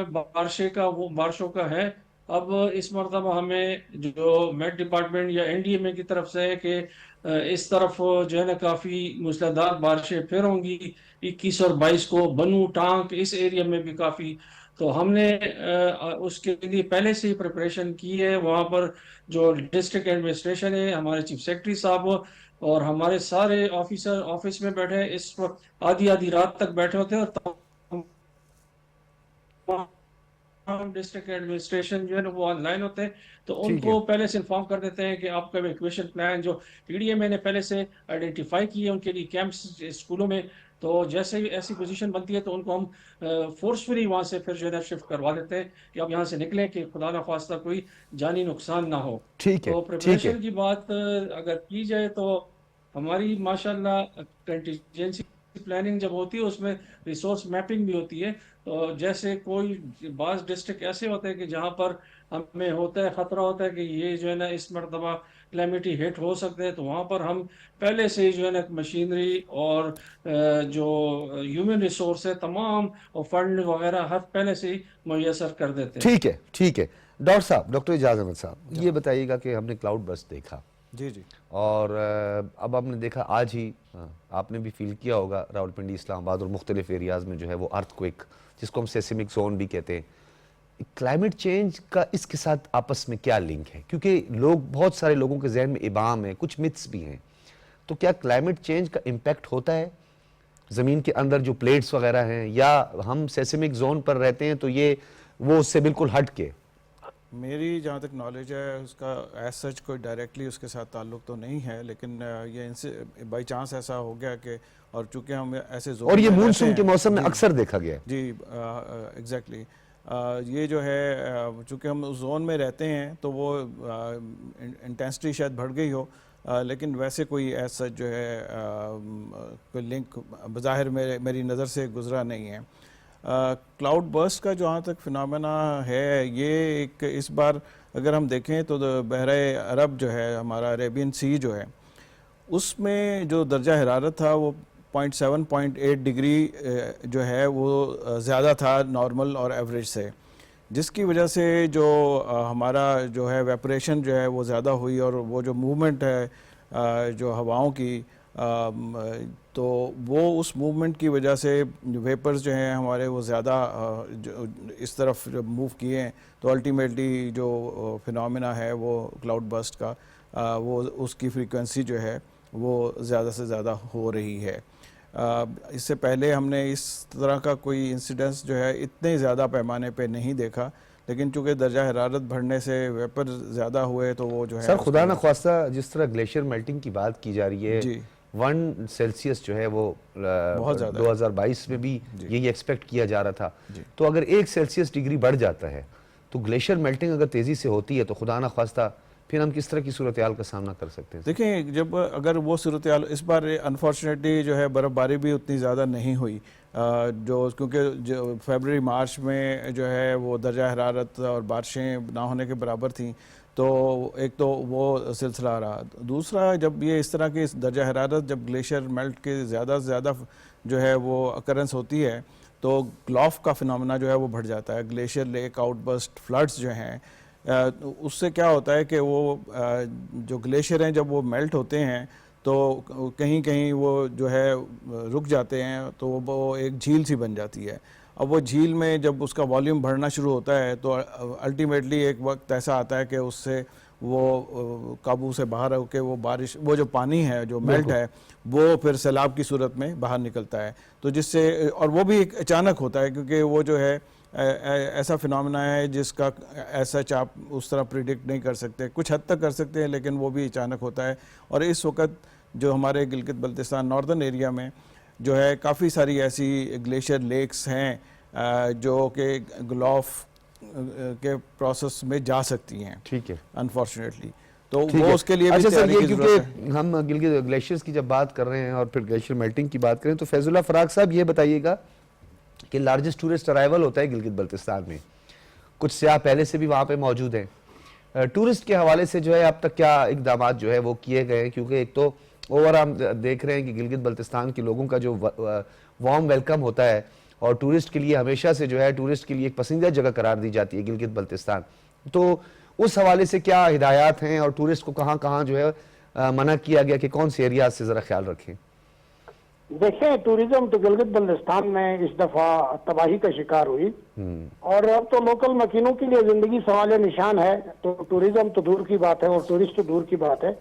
बारिशों का है। अब इस मरतबा हमें जो मेट डिपार्टमेंट या एनडीएमए की तरफ से है कि इस तरफ जो है ना काफ़ी मूसलाधार बारिशें फिर होंगी 21 और 22 को, बनू टांग इस एरिया में भी काफ़ी। तो हमने उसके लिए पहले से ही प्रिपरेशन की है। वहाँ पर जो डिस्ट्रिक्ट एडमिनिस्ट्रेशन है, हमारे चीफ सेक्रेटरी साहब और हमारे सारे ऑफिसर ऑफिस में बैठे हैं, इस वक्त आधी आधी रात तक बैठे होते हैं। और डिस्ट्रिक्ट एडमिनिस्ट्रेशन जो है ना वो ऑनलाइन होते हैं, तो ठीक है। उनको पहले से इन्फॉर्म कर देते हैं कि आपका इवैक्यूएशन प्लान जो पीडीएम ने पहले से आइडेंटिफाई किए उनके लिए कैंप्स स्कूलों में। तो जैसे ही ऐसी पोजीशन बनती है तो उनको हम फोर्सफुली वहां से फिर जो है ना शिफ्ट करवा देते हैं कि आप यहाँ से निकलें कि खुदा ना खास्ता कोई जानी नुकसान ना हो। ठीक है। तो ठीक है। प्रिपरेशन की बात अगर की जाए तो हमारी माशाल्लाह कंटीजेंसी प्लानिंग जब होती है उसमें रिसोर्स मैपिंग भी होती है। तो जैसे कोई बास डिस्ट्रिक्ट ऐसे होते हैं कि जहाँ पर हमें होता है खतरा होता है कि ये जो है ना इस मरतबा क्लैमिटी हिट हो सकते हैं, तो वहाँ पर हम पहले से ही जो है ना मशीनरी और जो ह्यूमन रिसोर्स है तमाम और फंड वगैरह हर पहले से ही मुयसर कर देते हैं। ठीक है। ठीक है। डॉक्टर साहब, डॉक्टर एजाज अहमद साहब, ये बताइएगा कि हमने क्लाउड बर्स्ट देखा जी जी। और अब आपने देखा आज ही, आपने भी फील किया होगा रावलपिंडी, इस्लामाबाद और मुख्तलिफ एरियाज़ में जो है वो अर्थक्वेक, जिसको हम सेस्मिक जोन भी कहते हैं। क्लाइमेट चेंज का इसके साथ आपस में क्या लिंक है? क्योंकि लोग, बहुत सारे लोगों के जहन में इबाम है, कुछ मिथ्स भी हैं। तो क्या क्लाइमेट चेंज का इम्पैक्ट होता है ज़मीन के अंदर जो प्लेट्स वगैरह हैं, या हम सेस्मिक जोन पर रहते हैं तो ये वो उससे बिल्कुल हट के? मेरी जहाँ तक नॉलेज है उसका एज सच कोई डायरेक्टली उसके साथ ताल्लुक तो नहीं है, लेकिन ये इनसे बाई चांस ऐसा हो गया कि, और चूंकि हम ऐसे जोन और ये में रहते मानसून के हैं- मौसम में जी, अक्सर देखा गया है। जी एग्जैक्टली। ये जो है चूंकि हम उस जोन में रहते हैं तो वो इंटेंसिटी शायद बढ़ गई हो, लेकिन वैसे कोई ऐसा सच जो है कोई लिंक बज़ाहिर मेरी नज़र से गुजरा नहीं है। क्लाउड बर्स्ट का जहाँ तक फिनोमेना है, ये एक इस बार अगर हम देखें तो बहरे अरब जो है, हमारा अरेबियन सी जो है, उसमें जो दर्जा हरारत था वो 0.7-0.8 डिग्री जो है वो ज़्यादा था नॉर्मल और एवरेज से, जिसकी वजह से जो हमारा जो है वेपरेशन जो है वो ज़्यादा हुई, और वो जो मूवमेंट है जो हवाओं की, तो वो उस मूवमेंट की वजह से वेपर्स जो हैं हमारे वो ज़्यादा इस तरफ जब मूव किए हैं, तो अल्टीमेटली जो फिनोमेना है वो क्लाउड बर्स्ट का, वो उसकी फ्रीक्वेंसी जो है वो ज़्यादा से ज़्यादा हो रही है। इससे पहले हमने इस तरह का कोई इंसिडेंस जो है इतने ज़्यादा पैमाने पे नहीं देखा, लेकिन चूंकि दर्जा हरारत बढ़ने से वेपर ज़्यादा हुए तो वो जो है सर खुदा न ख्वास्ता जिस तरह ग्लेशियर मेल्टिंग की बात की जा रही है, जी 1 सेल्सियस जो है वो बहुत ज़्यादा 2022 में भी जी। यही एक्सपेक्ट किया जा रहा था। जी। तो अगर 1 सेल्सियस डिग्री बढ़ जाता है तो ग्लेशियर मेल्टिंग अगर तेज़ी से होती है तो खुदा न ख्वास्ता फिर हम किस तरह की सूरत हाल का सामना कर सकते हैं? देखिए, जब अगर वो सूरत हाल इस बार अनफॉर्चुनेटली जो है बर्फ़बारी भी उतनी ज़्यादा नहीं हुई, जो क्योंकि जो फरवरी मार्च में जो है वो दर्जा हरारत और बारिशें ना होने के बराबर थी, तो एक तो वो सिलसिला रहा। दूसरा, जब ये इस तरह की दर्जा हरारत जब ग्लेशियर मेल्ट के ज़्यादा से ज़्यादा जो है वो अकरेंस होती है, तो ग्लॉफ का फिनोमेना जो है वो बढ़ जाता है। ग्लेशियर लेक आउटबर्स्ट फ्लड्स जो हैं, उससे क्या होता है कि वो जो ग्लेशियर हैं जब वो मेल्ट होते हैं तो कहीं कहीं वो जो है रुक जाते हैं, तो वो एक झील सी बन जाती है। अब वो झील में जब उसका वॉल्यूम बढ़ना शुरू होता है तो अल्टीमेटली एक वक्त ऐसा आता है कि उससे वो काबू से बाहर होकर वो बारिश, वो जो पानी है जो मेल्ट है वो फिर सैलाब की सूरत में बाहर निकलता है। तो जिससे, और वो भी एक अचानक होता है क्योंकि वो जो है ऐसा फिनोमेना है जिसका ऐसा आप उस तरह प्रिडिक्ट नहीं कर सकते, कुछ हद तक कर सकते हैं लेकिन वो भी अचानक होता है। और इस वक्त जो हमारे गिलगित बल्तिस्तान नॉर्दर्न एरिया में जो है काफ़ी सारी ऐसी ग्लेशियर लेक्स हैं जो कि ग्लॉफ के प्रोसेस में जा सकती हैं, ठीक है, अनफॉर्चुनेटली। तो ठीक वो है। उसके लिए भी अच्छा सर, तैयारी ये की ज़रूरत है। क्योंकि हम गिलगित ग्लेशियर्स की जब बात कर रहे हैं और फिर ग्लेशियर मेल्टिंग की बात करें, तो फैजुल्लाह फराग साहब ये बताइएगा कि लार्जेस्ट टूरिस्ट अराइवल होता है गिलगित बल्तिस्तान में, कुछ सियाह पहले से भी वहाँ पे मौजूद हैं। टूरिस्ट के हवाले से जो है अब तक क्या इकदाम जो है वो किए गए हैं? क्योंकि एक तो ओवर हम देख रहे हैं कि गिलगित बल्तिस्तान के लोगों का जो वार्म वेलकम होता है और टूरिस्ट के लिए हमेशा से जो है टूरिस्ट के लिए एक पसंदीदा जगह करार दी जाती है गिलगित बल्तिस्तान। तो उस हवाले से क्या हिदायत हैं और टूरिस्ट को कहाँ कहाँ जो है मना किया गया कि कौन से एरिया से ज़रा ख्याल रखें? देखिए, टूरिज्म तो गिलगित बल्तिस्तान में इस दफा तबाही का शिकार हुई और अब तो लोकल मकीनों के लिए जिंदगी सवाल निशान है। तो टूरिज्म तो दूर की बात है और टूरिस्ट तो दूर की बात है।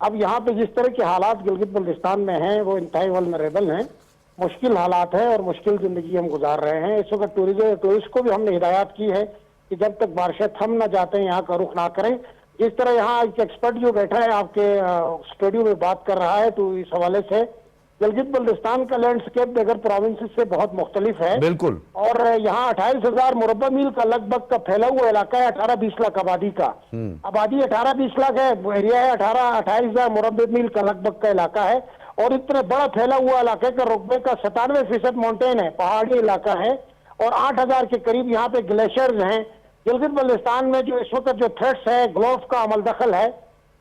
अब यहाँ पे जिस तरह के हालात गिलगित बल्तिस्तान में हैं वो इंतहाई वल्नरेबल हैं, मुश्किल हालात है और मुश्किल जिंदगी हम गुजार रहे हैं। इस वक्त टूरिस्ट को भी हमने हिदायत की है कि जब तक बारिशें थम न जाते हैं यहाँ का रुख ना करें। जिस तरह यहाँ एक एक्सपर्ट जो बैठा है आपके स्टूडियो में बात कर रहा है, तो इस हवाले से गिलगित बल्तिस्तान का लैंडस्केप अगर प्रोविंस से बहुत मुख्तलिफ है। बिल्कुल। और यहाँ 28,000 मुरब्बा मील का लगभग का फैला हुआ इलाका है, 18-20 लाख आबादी का। आबादी 18-20 लाख है, एरिया है 28,000 मुरब्बा मील का लगभग का इलाका है और इतने बड़ा फैला हुआ इलाके का रकबे का 97% माउंटेन है, पहाड़ी इलाका है और 8,000 के करीब यहाँ पे ग्लेशियर्स हैं। गिलगित बल्तिस्तान में जो इस वक्त जो थ्रेट्स है, ग्लोव का अमल दखल है,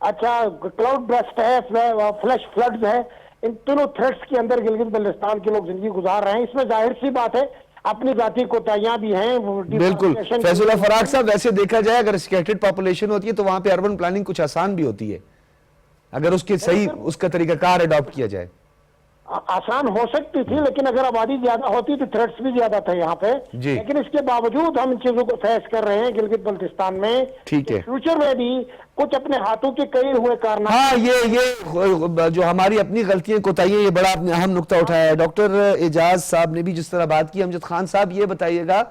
अच्छा क्लाउड ब्रस्ट है, फ्लैश फ्लड्स है, इन तीनों थ्रेट्स के अंदर गिलगित बल्तिस्तान के लोग जिंदगी गुजार रहे हैं। इसमें जाहिर सी बात है अपनी जाति कोताहियां भी हैं। बिल्कुल फैजुल्लाह फराग साहब, वैसे देखा जाए अगर स्कैटर्ड पॉपुलेशन होती है तो वहां पे अर्बन प्लानिंग कुछ आसान भी होती है अगर उसके सही उसका तरीकाकार अडॉप्ट किया जाए। आसान हो सकती थी, लेकिन अगर आबादी ज्यादा होती तो थ्रेट्स भी ज्यादा थे यहाँ पे। लेकिन इसके बावजूद हम इन चीजों को फेस कर रहे हैं गिलगित बल्तिस्तान में। ठीक है, फ्यूचर में भी कुछ अपने हाथों के कई हुए कारण। हाँ, ये जो हमारी अपनी गलतियां कोताहियां, ये बड़ा आपने अहम नुक्ता उठाया है। डॉक्टर एजाज साहब ने भी जिस तरह बात की, अमजद खान साहब ये बताइएगा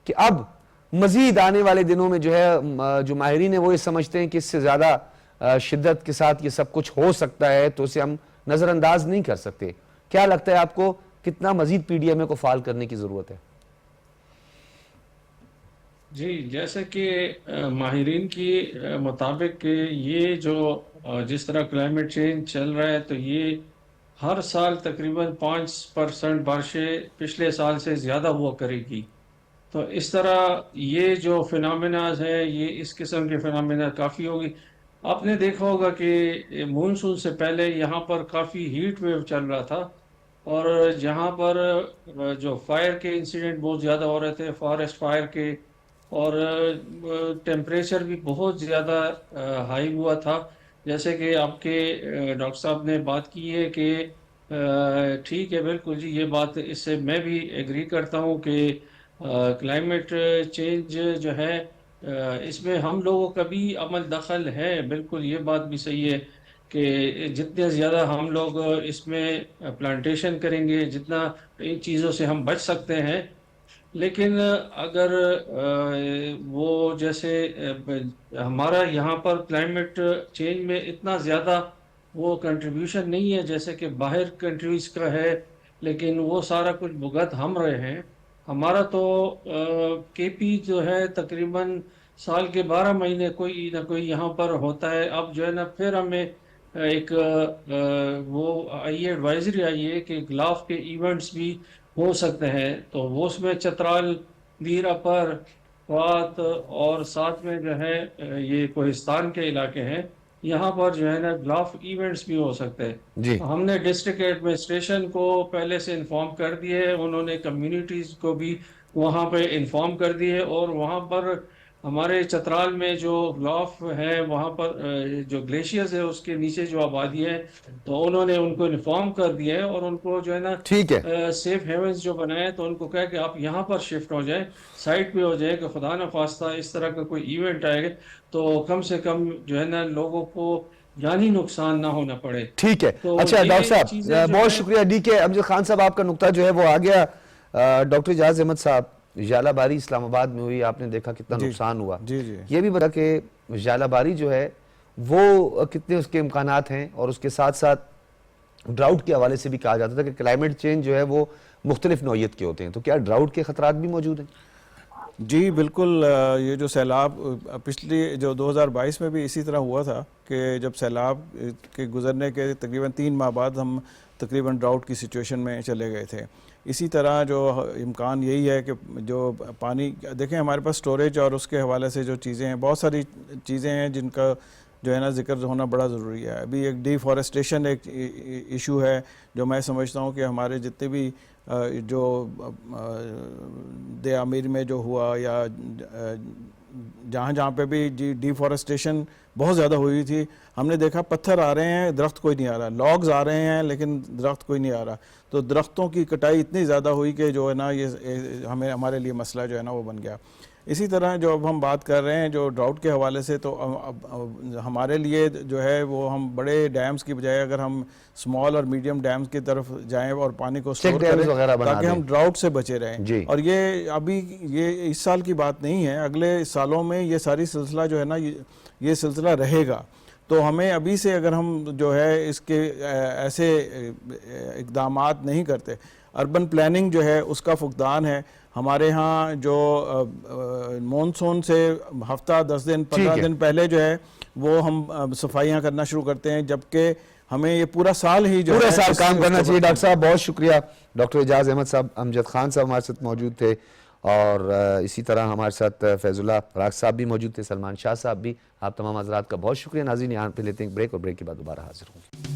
कि अब मजीद आने वाले दिनों में जो है जो माहिरीन है वो ये समझते हैं कि इससे ज्यादा शिद्दत के साथ ये सब कुछ हो सकता है, तो उसे हम नजरअंदाज नहीं कर सकते। क्या लगता है आपको, कितना मजीद पीडीएमए को फाल करने की जरूरत है? जी, जैसे कि माहिरीन की मुताबिक ये जो जिस तरह क्लाइमेट चेंज चल रहा है, तो ये हर साल तकरीबन 5% बारिशें पिछले साल से ज़्यादा हुआ करेगी। तो इस तरह ये जो फिनोमेनाज है, ये इस किस्म के फिनोमेना काफ़ी होगी। आपने देखा होगा कि मानसून से पहले यहाँ पर काफ़ी हीट वेव चल रहा था और जहाँ पर जो फायर के इंसिडेंट बहुत ज़्यादा हो रहे थे, फॉरेस्ट फायर के, और टेम्परेचर भी बहुत ज़्यादा हाई हुआ था। जैसे कि आपके डॉक्टर साहब ने बात की है कि ठीक है, बिल्कुल जी, ये बात इससे मैं भी एग्री करता हूँ कि क्लाइमेट चेंज जो है इसमें हम लोगों का भी अमल दखल है। बिल्कुल ये बात भी सही है कि जितने ज़्यादा हम लोग इसमें प्लांटेशन करेंगे, जितना इन चीज़ों से हम बच सकते हैं। लेकिन अगर वो जैसे हमारा यहाँ पर क्लाइमेट चेंज में इतना ज़्यादा वो कंट्रीब्यूशन नहीं है जैसे कि बाहर कंट्रीज़ का है, लेकिन वो सारा कुछ भुगत हम रहे हैं। हमारा तो केपी जो है तकरीबन साल के 12 महीने कोई ना कोई यहाँ पर होता है। अब जो है ना फिर हमें एक वो आई एडवाइजरी आई है कि ग्लाफ के इवेंट्स भी हो सकते हैं, तो वो उसमें चतराल, वीर अपर, स्वात और साथ में जो है ये कोहिस्तान के इलाके हैं, यहाँ पर जो है ना ग्लाफ इवेंट्स भी हो सकते हैं। जी। तो हमने डिस्ट्रिक्ट एडमिनिस्ट्रेशन को पहले से इन्फॉर्म कर दिए, उन्होंने कम्युनिटीज़ को भी वहाँ पे इन्फॉर्म कर दिए और वहाँ पर हमारे चतराल में जो ग्लाफ है वहाँ पर जो ग्लेशियर्स है उसके नीचे जो आबादी है, तो उन्होंने उनको इन्फॉर्म कर दिया है और उनको जो है ना ठीक है, सेफ हेवंस जो बनाए, तो उनको कहा कि आप यहाँ पर शिफ्ट हो जाए, साइट पे हो जाए कि खुदा न खास्ता इस तरह का कोई इवेंट आएगा तो कम से कम जो है ना लोगों को जानी नुकसान ना होना पड़े। ठीक है। तो अच्छा ये डॉक्टर चीज़ें साहब, जो बहुत है- शुक्रिया। डी के अमजद खान साहब, आपका नुक्ता जो है वो आ गया। डॉक्टर एजाज अहमद साहब, जालाबारी इस्लामाबाद में हुई, आपने देखा कितना नुकसान हुआ। जी जी ये भी बता कि जालाबारी जो है वो कितने उसके इम्कानात हैं, और उसके साथ साथ ड्राउट के हवाले से भी कहा जाता था कि क्लाइमेट चेंज जो है वो मुख्तलिफ नौइयत के होते हैं, तो क्या ड्राउट के खतरात भी मौजूद हैं? जी बिल्कुल। ये जो सैलाब पिछली जो 2022 में भी इसी तरह हुआ था कि जब सैलाब के गुजरने के तकरीबन 3 माह बाद हम तकरीबन ड्राउट की सिचुएशन में चले गए थे। इसी तरह जो इम्कान यही है कि जो पानी देखें, हमारे पास स्टोरेज और उसके हवाले से जो चीज़ें हैं, बहुत सारी चीज़ें हैं जो है ना जिक्र होना बड़ा ज़रूरी है। अभी एक डिफॉरेस्टेशन एक इशू है जो मैं समझता हूँ कि हमारे जितने भी जो दे आमिर में जो हुआ या जहाँ जहाँ पे भी डिफॉरेस्टेशन बहुत ज़्यादा हुई थी, हमने देखा पत्थर आ रहे हैं, दरख्त कोई नहीं आ रहा, लॉग्स आ रहे हैं लेकिन दरख्त कोई नहीं आ रहा। तो दरख्तों की कटाई इतनी ज़्यादा हुई कि जो है ना ये हमारे लिए मसला जो है ना वो बन गया। इसी तरह जो अब हम बात कर रहे हैं जो ड्राउट के हवाले से, तो अब हमारे लिए जो है वो हम बड़े डैम्स की बजाय अगर हम स्मॉल और मीडियम डैम्स की तरफ जाएं और पानी को स्टोर करें ताकि हम ड्राउट से बचे रहें। और ये अभी ये इस साल की बात नहीं है, अगले सालों में ये सारी सिलसिला जो है ना ये सिलसिला रहेगा। तो हमें अभी से अगर हम जो है इसके ऐसे इक़दामात नहीं करते, अर्बन प्लानिंग जो है उसका फुकदान है। हमारे यहाँ जो मॉनसून से हफ्ता 10 दिन 15 दिन पहले जो है वो हम सफाइयाँ करना शुरू करते हैं, जबकि हमें ये पूरा साल ही जो पूरा साल काम करना चाहिए। डॉक्टर साहब बहुत शुक्रिया। डॉक्टर एजाज अहमद साहब, अमजद खान साहब हमारे साथ मौजूद थे और इसी तरह हमारे साथ फैजुल्ला राग साहब भी मौजूद थे, सलमान शाह साहब भी। आप तमाम हज़रात का बहुत शुक्रिया। नाज़रीन, यहाँ पे लेते हैं ब्रेक और ब्रेक के बाद दोबारा हाजिर होंगे।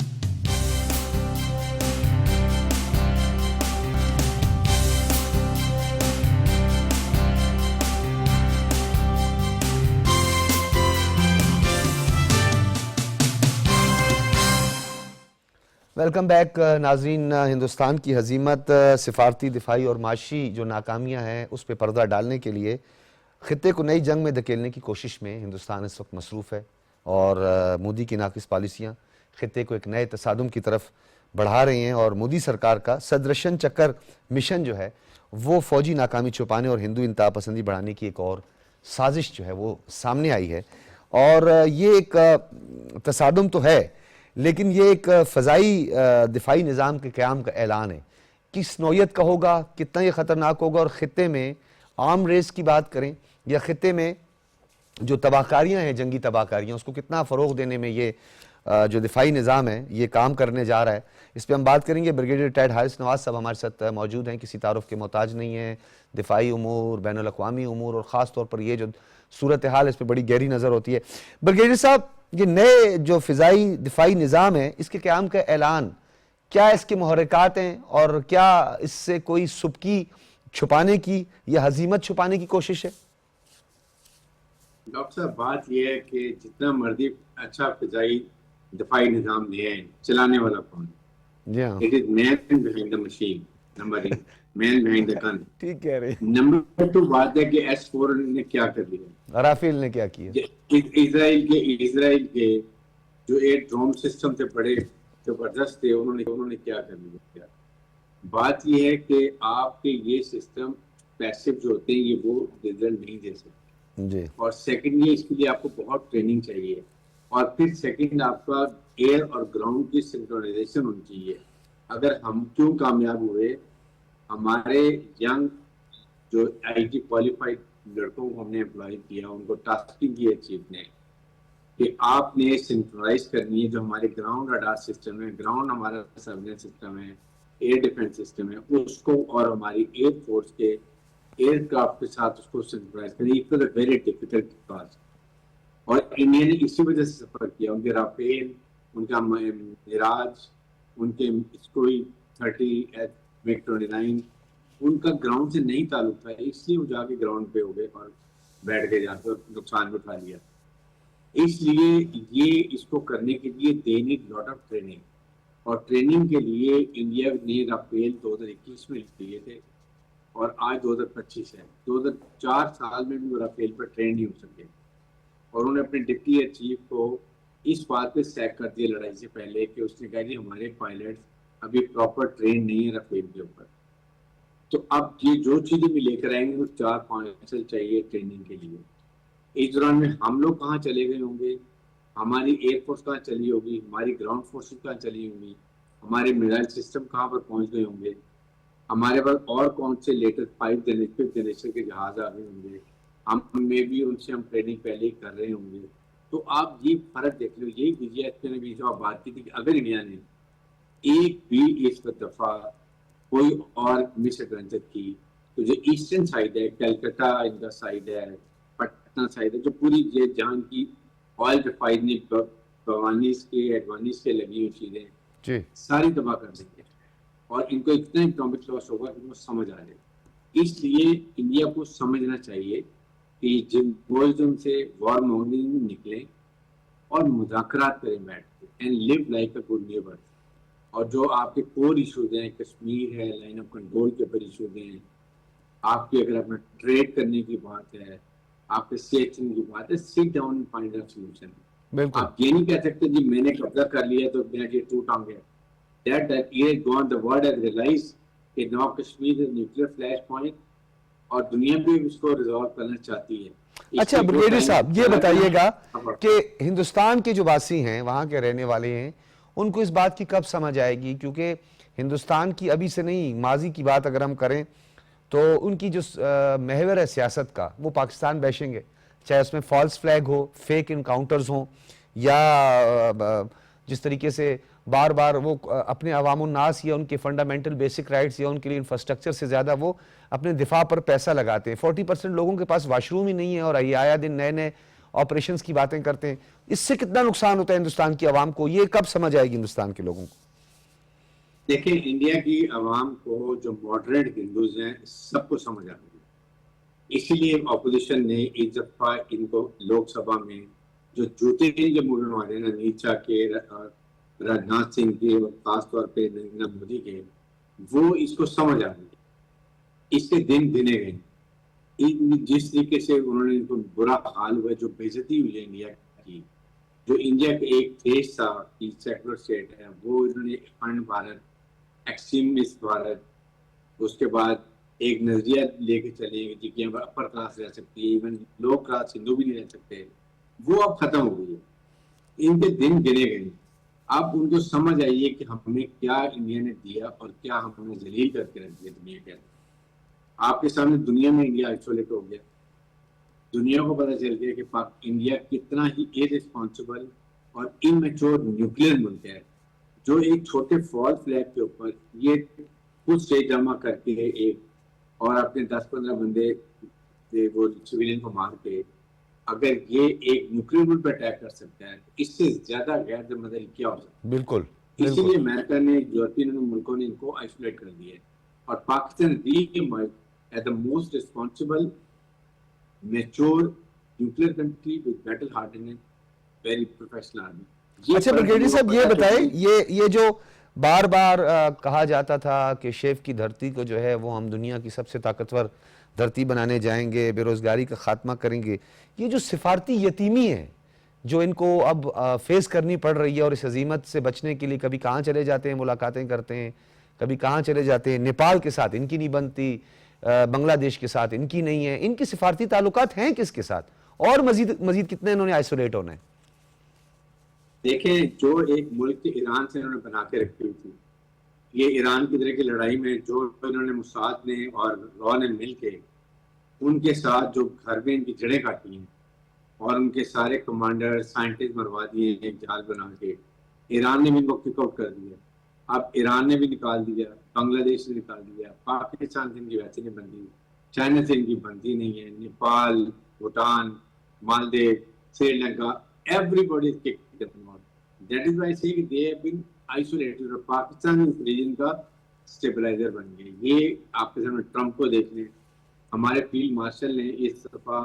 वेलकम बैक नाजरीन। हिंदुस्तान की हजीमत, सिफारती, दिफाई और माशी जो नाकामियाँ हैं उस पर पर्दा डालने के लिए ख़ित्ते को नई जंग में धकेलने की कोशिश में हिंदुस्तान इस वक्त मसरूफ़ है और मोदी की नाकिस पॉलिसियाँ ख़ित्ते को एक नए तसादुम की तरफ बढ़ा रही हैं। और मोदी सरकार का सदरशन चक्कर मिशन जो है वो फ़ौजी नाकामी छुपाने और हिंदू इंतहा पसंदी बढ़ाने की एक और साजिश जो है वो सामने आई है। और ये एक तसादुम तो है, लेकिन ये एक फ़ज़ाई दिफाई निज़ाम के क़याम का ऐलान है। किस नौयत का होगा, कितना ये ख़तरनाक होगा, और ख़ित्ते में आर्म रेस की बात करें या ख़ित्ते में जो तबाहकारियाँ हैं, जंगी तबाहकारियाँ, उसको कितना फ़रोग़ देने में ये जो दिफाई निज़ाम है ये काम करने जा रहा है, इस पर हम बात करेंगे। ब्रिगेडियर रिटायर्ड हारिस नवाज़ साहब हमारे साथ मौजूद हैं, किसी तारुफ के मोहताज नहीं हैं। दिफाई उमूर, बैनुल अक़वामी उमूर और ख़ास तौर पर ये जो सूरत हाल इस पर बड़ी गहरी नज़र होती है। ब्रिगेडियर साहब, ये नए जो फ़िज़ाई दिफाई निज़ाम है इसके क़याम का ऐलान, क्या इसके मुहर्रिकात हैं और क्या इससे कोई सुबकी छुपाने की या हजीमत छुपाने की कोशिश है? डॉक्टर साहब, बात यह है कि जितना मर्जी अच्छा फ़िज़ाई दिफाई निज़ाम ले आए, चलाने वाला कौन है? जी हाँ, it is man behind the machine, number 1, man behind the gun. ठीक कह रहे हैं। नंबर 2 बात है कि S-4 ने क्या कर लिया, राफेल ने क्या किया। इजराइल के जो एक ड्रोन सिस्टम से बड़े जबरदस्त थे, उन्होंने क्या कर लिया। बात यह है कि आपके ये सिस्टम पैसिव जो होते हैं ये वो रिजल्ट नहीं दे सकते जी। और सेकंड ये इसके लिए आपको बहुत ट्रेनिंग चाहिए और फिर सेकंड आपका एयर और ग्राउंड की सिंक्रोनाइजेशन होनी चाहिए। अगर हम क्यों कामयाब हुए, हमारे यंग जो IT क्वालिफाइड लड़कों को हमने एम्प्लॉय किया, उनको टास्किंग की चीफ ने कि आपने सिंक्रोनाइज करनी है जो हमारे ग्राउंड रडार सिस्टम है, ग्राउंड हमारा सर्वेलेंस सिस्टम है, एयर डिफेंस सिस्टम है, उसको और हमारी एयर फोर्स के एयरक्राफ्ट के साथ उसको सिंक्रोनाइज करनी। It was a very difficult task और इंडिया ने इसी वजह से सफर किया। उनके राफेल, उनका मिराज, उनके स्कोई 30 MiG-29, उनका ग्राउंड से नहीं ताल्लुक था, इसलिए वो जाके ग्राउंड पे हो गए और बैठ गए जाके और नुकसान भी उठा लिया। इसलिए ये इसको करने के लिए they need lot of training और ट्रेनिंग के लिए इंडिया ने राफेल 2021 में लिए थे और आज 2025 है। 2004 साल में भी वो राफेल पर ट्रेन नहीं हो सके और उन्होंने अपने डिप्टी एयर चीफ को इस बात पे सैक कर दिया लड़ाई से पहले कि उसने कहा कि हमारे पायलट्स अभी प्रॉपर ट्रेन नहीं है राफेल के ऊपर। तो अब ये जो चीजें भी लेकर आएंगे वो 4-5 साल चाहिए ट्रेनिंग के लिए। इस दौरान में हम लोग कहाँ चले गए होंगे, हमारी एयरफोर्स कहाँ चली होगी, हमारी ग्राउंड फोर्सेस कहाँ चली होंगी, हमारे मिसाइल सिस्टम कहाँ पर पहुंच गए होंगे, हमारे पास और कौन से लेटेस्ट 5th जनरेशन के जहाज आ गए होंगे, हम में भी उनसे हम ट्रेनिंग पहले ही कर रहे होंगे। तो आप ये फर्क देख लो। यही विजय ने भी जो बात की थी कि अगर इंडिया ने एक भी इस दफा कोई और मिस एडवेंचर की तो जो ईस्टर्न साइड है, कलकत्ता इनका साइड है, पटना साइड है, जो पूरी ये जहां की ऑयल रिफाइनरी बवानीस के एडवानीस के लगी हुई चीजें जी सारी तबाह कर देंगे और इनको इतना इकोनॉमिक लॉस होगा कि वो समझ आ जाए। इसलिए इंडिया को समझना चाहिए कि जिम्बोइज्म से वॉर मोंगरिंग में निकले और मुज़ाकरात करें बैठ के and live like a good neighbour. और जो आपके कोर इशूज हैं, कश्मीर है, लाइन ऑफ कंट्रोल के ऊपर इशूज हैं, आपकी अगर अपना ट्रेड करने की बात है, आपके सेक्शन की बात है, sit down and find a solution. बिल्कुल। आप ये नहीं कह सकते जी मैंने कब्जा कर लिया तो मेरा ये टूट गया। that year gone the world has realized कि now Kashmir is nuclear flash point और दुनिया भी इसको रिजॉल्व करना चाहती है। अच्छा ब्रिगेडियर साहब, ये बताइएगा हाँ। कि हिंदुस्तान के जो वासी हैं, वहाँ के रहने वाले हैं, उनको इस बात की कब समझ आएगी? क्योंकि हिंदुस्तान की अभी से नहीं, माजी की बात अगर हम करें तो उनकी जो महवर है सियासत का, वो पाकिस्तान बैशेंगे, चाहे उसमें फॉल्स फ्लैग हो, फेक इनकाउंटर्स हों, या जिस तरीके से बार बार वो अपने अवामुन्नास या उनके फंडामेंटल बेसिक राइट्स या उनके लिए इंफ्रास्ट्रक्चर से ज़्यादा वो अपने दिफा पर पैसा लगाते हैं। 40% लोगों के पास वाशरूम ही नहीं है और ये आया दिन नए नए ऑपरेशंस की बातें करते हैं। इससे कितना नुकसान होता है हिंदुस्तान की आवाम को? ये कब समझ आएगी हिंदुस्तान के लोगों को? देखिए, इंडिया की आवाम को, जो मॉडरेट हिंदूज हैं, सबको समझ आ रही है। इसीलिए ऑपोजिशन ने इस दफा इनको लोकसभा में जो जूते के मुंह में मारे ना, नीचा के, राजनाथ सिंह के और खासतौर पे नरेंद्र मोदी के, वो इसको समझ आ रही है। इसके दिन गिने गए। जिस तरीके से उन्होंने इनको बुरा हाल हुआ, जो बेइज्जती हुई है इंडिया की, जो इंडिया का एक देश था कि सेकुलर स्टेट है, वो इन्होंने अखंड भारत, एक्सट्रीमिस्ट भारत, उसके बाद एक नजरिया लेके चले कि अपर क्लास रह सकती है, इवन लो क्लास हिंदू भी नहीं रह सकते, वो अब खत्म हो गई है। इनके दिन गिने गए। अब उनको समझ आइए कि हमें क्या इंडिया ने दिया और क्या हमने जलील करके रख दिया दुनिया के अंदर। आपके सामने दुनिया में इंडिया आइसोलेट हो गया। दुनिया को पता चल गया कि इंडिया कितना ही इररिस्पॉन्सिबल और इमेच्योर न्यूक्लियर मुल्क है, जो एक छोटे फॉल फ्लैग के ऊपर ये कुछ स्टेट जमा करके एक और अपने 10-15 बंदे वो सिविलियन को मार के अगर ये एक न्यूक्लियर मुल्क पर अटैक कर सकता है, इससे ज्यादा गैर जिम्मेदारी क्या हो सकती है? बिल्कुल। इसीलिए अमेरिका ने, यूरोपियन मुल्कों ने इनको आइसोलेट कर दिया है और Pakistan reemerge as the most responsible mature nuclear country with battle hardness, very professional army. अच्छा ब्रिगेडियर साहब, ये बताएं, ये जो बार बार कहा जाता था कि शेफ की धरती को जो है वो हम दुनिया की सबसे ताकतवर धरती बनाने जाएंगे, बेरोजगारी का खात्मा करेंगे, ये जो सिफारती यतीमी है जो इनको अब फेस करनी पड़ रही है, और इस अजीमत से बचने के लिए कभी कहाँ चले जाते हैं, मुलाकातें करते हैं, कभी कहाँ चले जाते हैं, नेपाल के साथ इनकी नहीं बनती, बांग्लादेश के साथ इनकी नहीं है, इनके सिफारती ताल्लुकात हैं किसके साथ, और मजीद कितने इन्होंने आइसोलेट होना है? देखें, जो एक मुल्क ईरान से इन्होंने बना के रखी हुई थी, ये ईरान की तरह की लड़ाई में जो इन्होंने मुसाद ने और रॉ ने मिल के उनके साथ जो घर में इनकी जड़ें काटी हैं और उनके सारे कमांडर साइंटिस्ट मरवा दिए एक जाल बना के, ईरान ने भी इनको किक आउट कर दिया। अब ईरान ने भी निकाल दिया, बांग्लादेश ने निकाल दिया, पाकिस्तान से इनकी वैसे नहीं बनती, चाइना से इनकी बनती नहीं है, Nepal, Bhutan, Maldives, Sri Lanka, everybody is kicked out. That is why I से दे हैव बीन आइसोलेटेड और पाकिस्तान इस रीजन का स्टेबलाइजर बन गए। ये आपके सामने ट्रंप को देख लें, हमारे फील्ड मार्शल ने इस दफा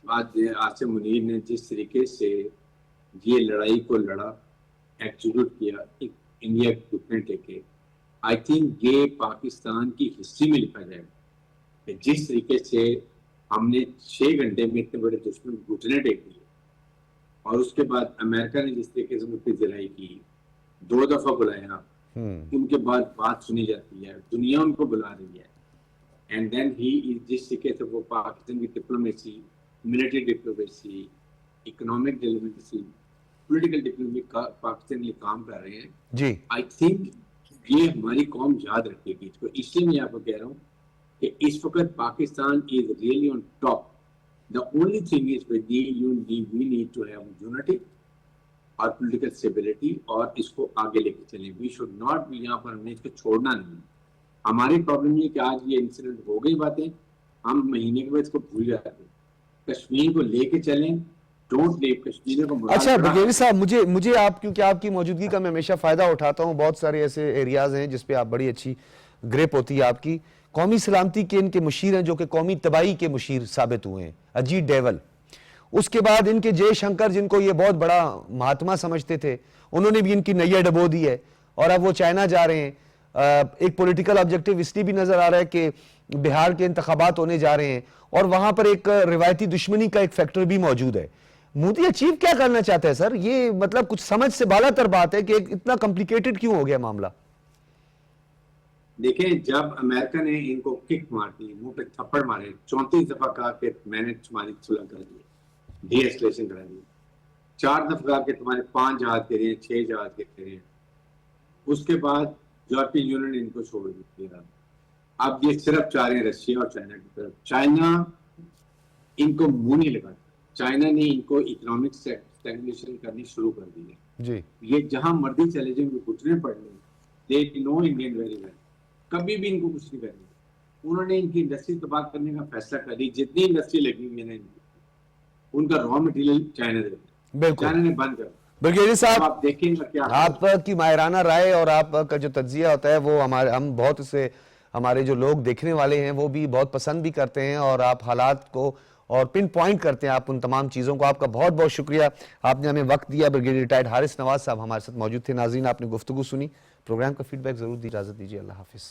आसिम मुनीर ने जिस तरीके से ये लड़ाई को लड़ा, एक्जीक्यूट किया, एक इंडिया के घुटने टेके, आई थिंक ये पाकिस्तान की हिस्ट्री में लिखा जाएगा कि जिस तरीके से हमने 6 घंटे में इतने बड़े दुश्मन घुटने टेक दिए और उसके बाद अमेरिका ने जिस तरीके से उनकी जिराई की, 2 दफा बुलाया, उनके बाद बात सुनी जाती है, दुनिया उनको बुला रही है, एंड देन ही जिस तरीके से वो पाकिस्तान की diplomacy, military diplomacy, economic diplomacy, political diplomacy का पाकिस्तान के लिए काम कर रहे हैं जी, आई थिंक ये हमारी कौम याद रखेगी इसको। इसलिए मैं आपको कह रहा हूँ कि इस वक्त Pakistan is really on top. The only thing is we need to have unity और पॉलिटिकल स्टेबिलिटी और इसको आगे लेके चलें। वी शुड नॉट भी यहाँ पर हमने इसको छोड़ना नहीं। हमारी प्रॉब्लम ये कि आज ये इंसिडेंट हो गई बातें, हम महीने के बाद इसको भूल जाते हैं। कश्मीर को लेके चलें डोंट लीव कश्मीर को मुराद अच्छा बड़ा- ब्रिगेडियर साहब, मुझे आप, क्योंकि आपकी मौजूदगी का मैं हमेशा फायदा उठाता हूं, बहुत सारे ऐसे एरियाज हैं जिसपे आप बड़ी अच्छी ग्रिप होती है आपकी। कौमी सलामती के इनके मुशीर हैं जो कि कौमी तबाही के मुशीर साबित हुए हैं, अजीत डोवाल। उसके बाद इनके जयशंकर, जिनको ये बहुत बड़ा महात्मा समझते थे, उन्होंने भी इनकी नैया डबो दी है और अब वो चाइना जा रहे हैं। एक पॉलिटिकल ऑब्जेक्टिव इसलिए भी नजर आ रहा है कि बिहार के इंतखाबात होने जा रहे हैं और वहां पर एक रिवायती दुश्मनी का एक फैक्टर भी मौजूद है। मोदी अचीव क्या करना चाहते हैं सर? ये मतलब कुछ समझ से बालातर बात है कि इतना कॉम्प्लिकेटेड क्यों हो गया मामला? देखिए, जब अमेरिका ने इनको किक मार दी, मुंह पे थप्पड़ मारे, 34 दफा कहा कि मैंने तुम्हारी सुलह कर दी, डी-एस्केलेशन करा दी, 4 दफा कहा कि तुम्हारे 5 जहाज गिरे हैं, 6 जहाज गिरे हैं, उसके बाद यूरोपियन यूनियन ने इनको छोड़ दिया। अब ये सिर्फ चाह रहे हैं रशिया और चाइना की तरफ। चाइना इनको मुंह नहीं लगाता, चाइना ने इनको इकोनॉमिक स्टैग्नेशन करनी शुरू कर दी है जी। ये जहां मर्जी चले जाए, उनको घुटने पड़ रहे, they know Indian very well, कभी भी इनको कुछ नहीं करना। उन्होंने इनकी इंडस्ट्री तबाह करने का फैसला कर ली। जितनी इंडस्ट्री लगी हुई है ना, उनका रॉ मटेरियल चाइना दे दिया, बिल्कुल। चाइना ने बंद कर दिया। ब्रिगेडियर साहब, आप देखेंगे क्या आपकी माहिराना राय और आपका जो तज्जिया होता है वो हम बहुत से हमारे जो लोग देखने वाले हैं वो भी बहुत पसंद भी करते हैं और आप हालात को और पिन पॉइंट करते हैं आप उन तमाम चीज़ों को। आपका बहुत बहुत शुक्रिया, आपने हमें वक्त दिया। ब्रिगेडियर रिटायर्ड हारिस नवाज साहब हमारे साथ मौजूद थे। नाज़रीन, आपने गुफ्तगू सुनी, प्रोग्राम का फीडबैक ज़रूर दी। इजाज़त दीजिए, अल्लाह हाफिज़।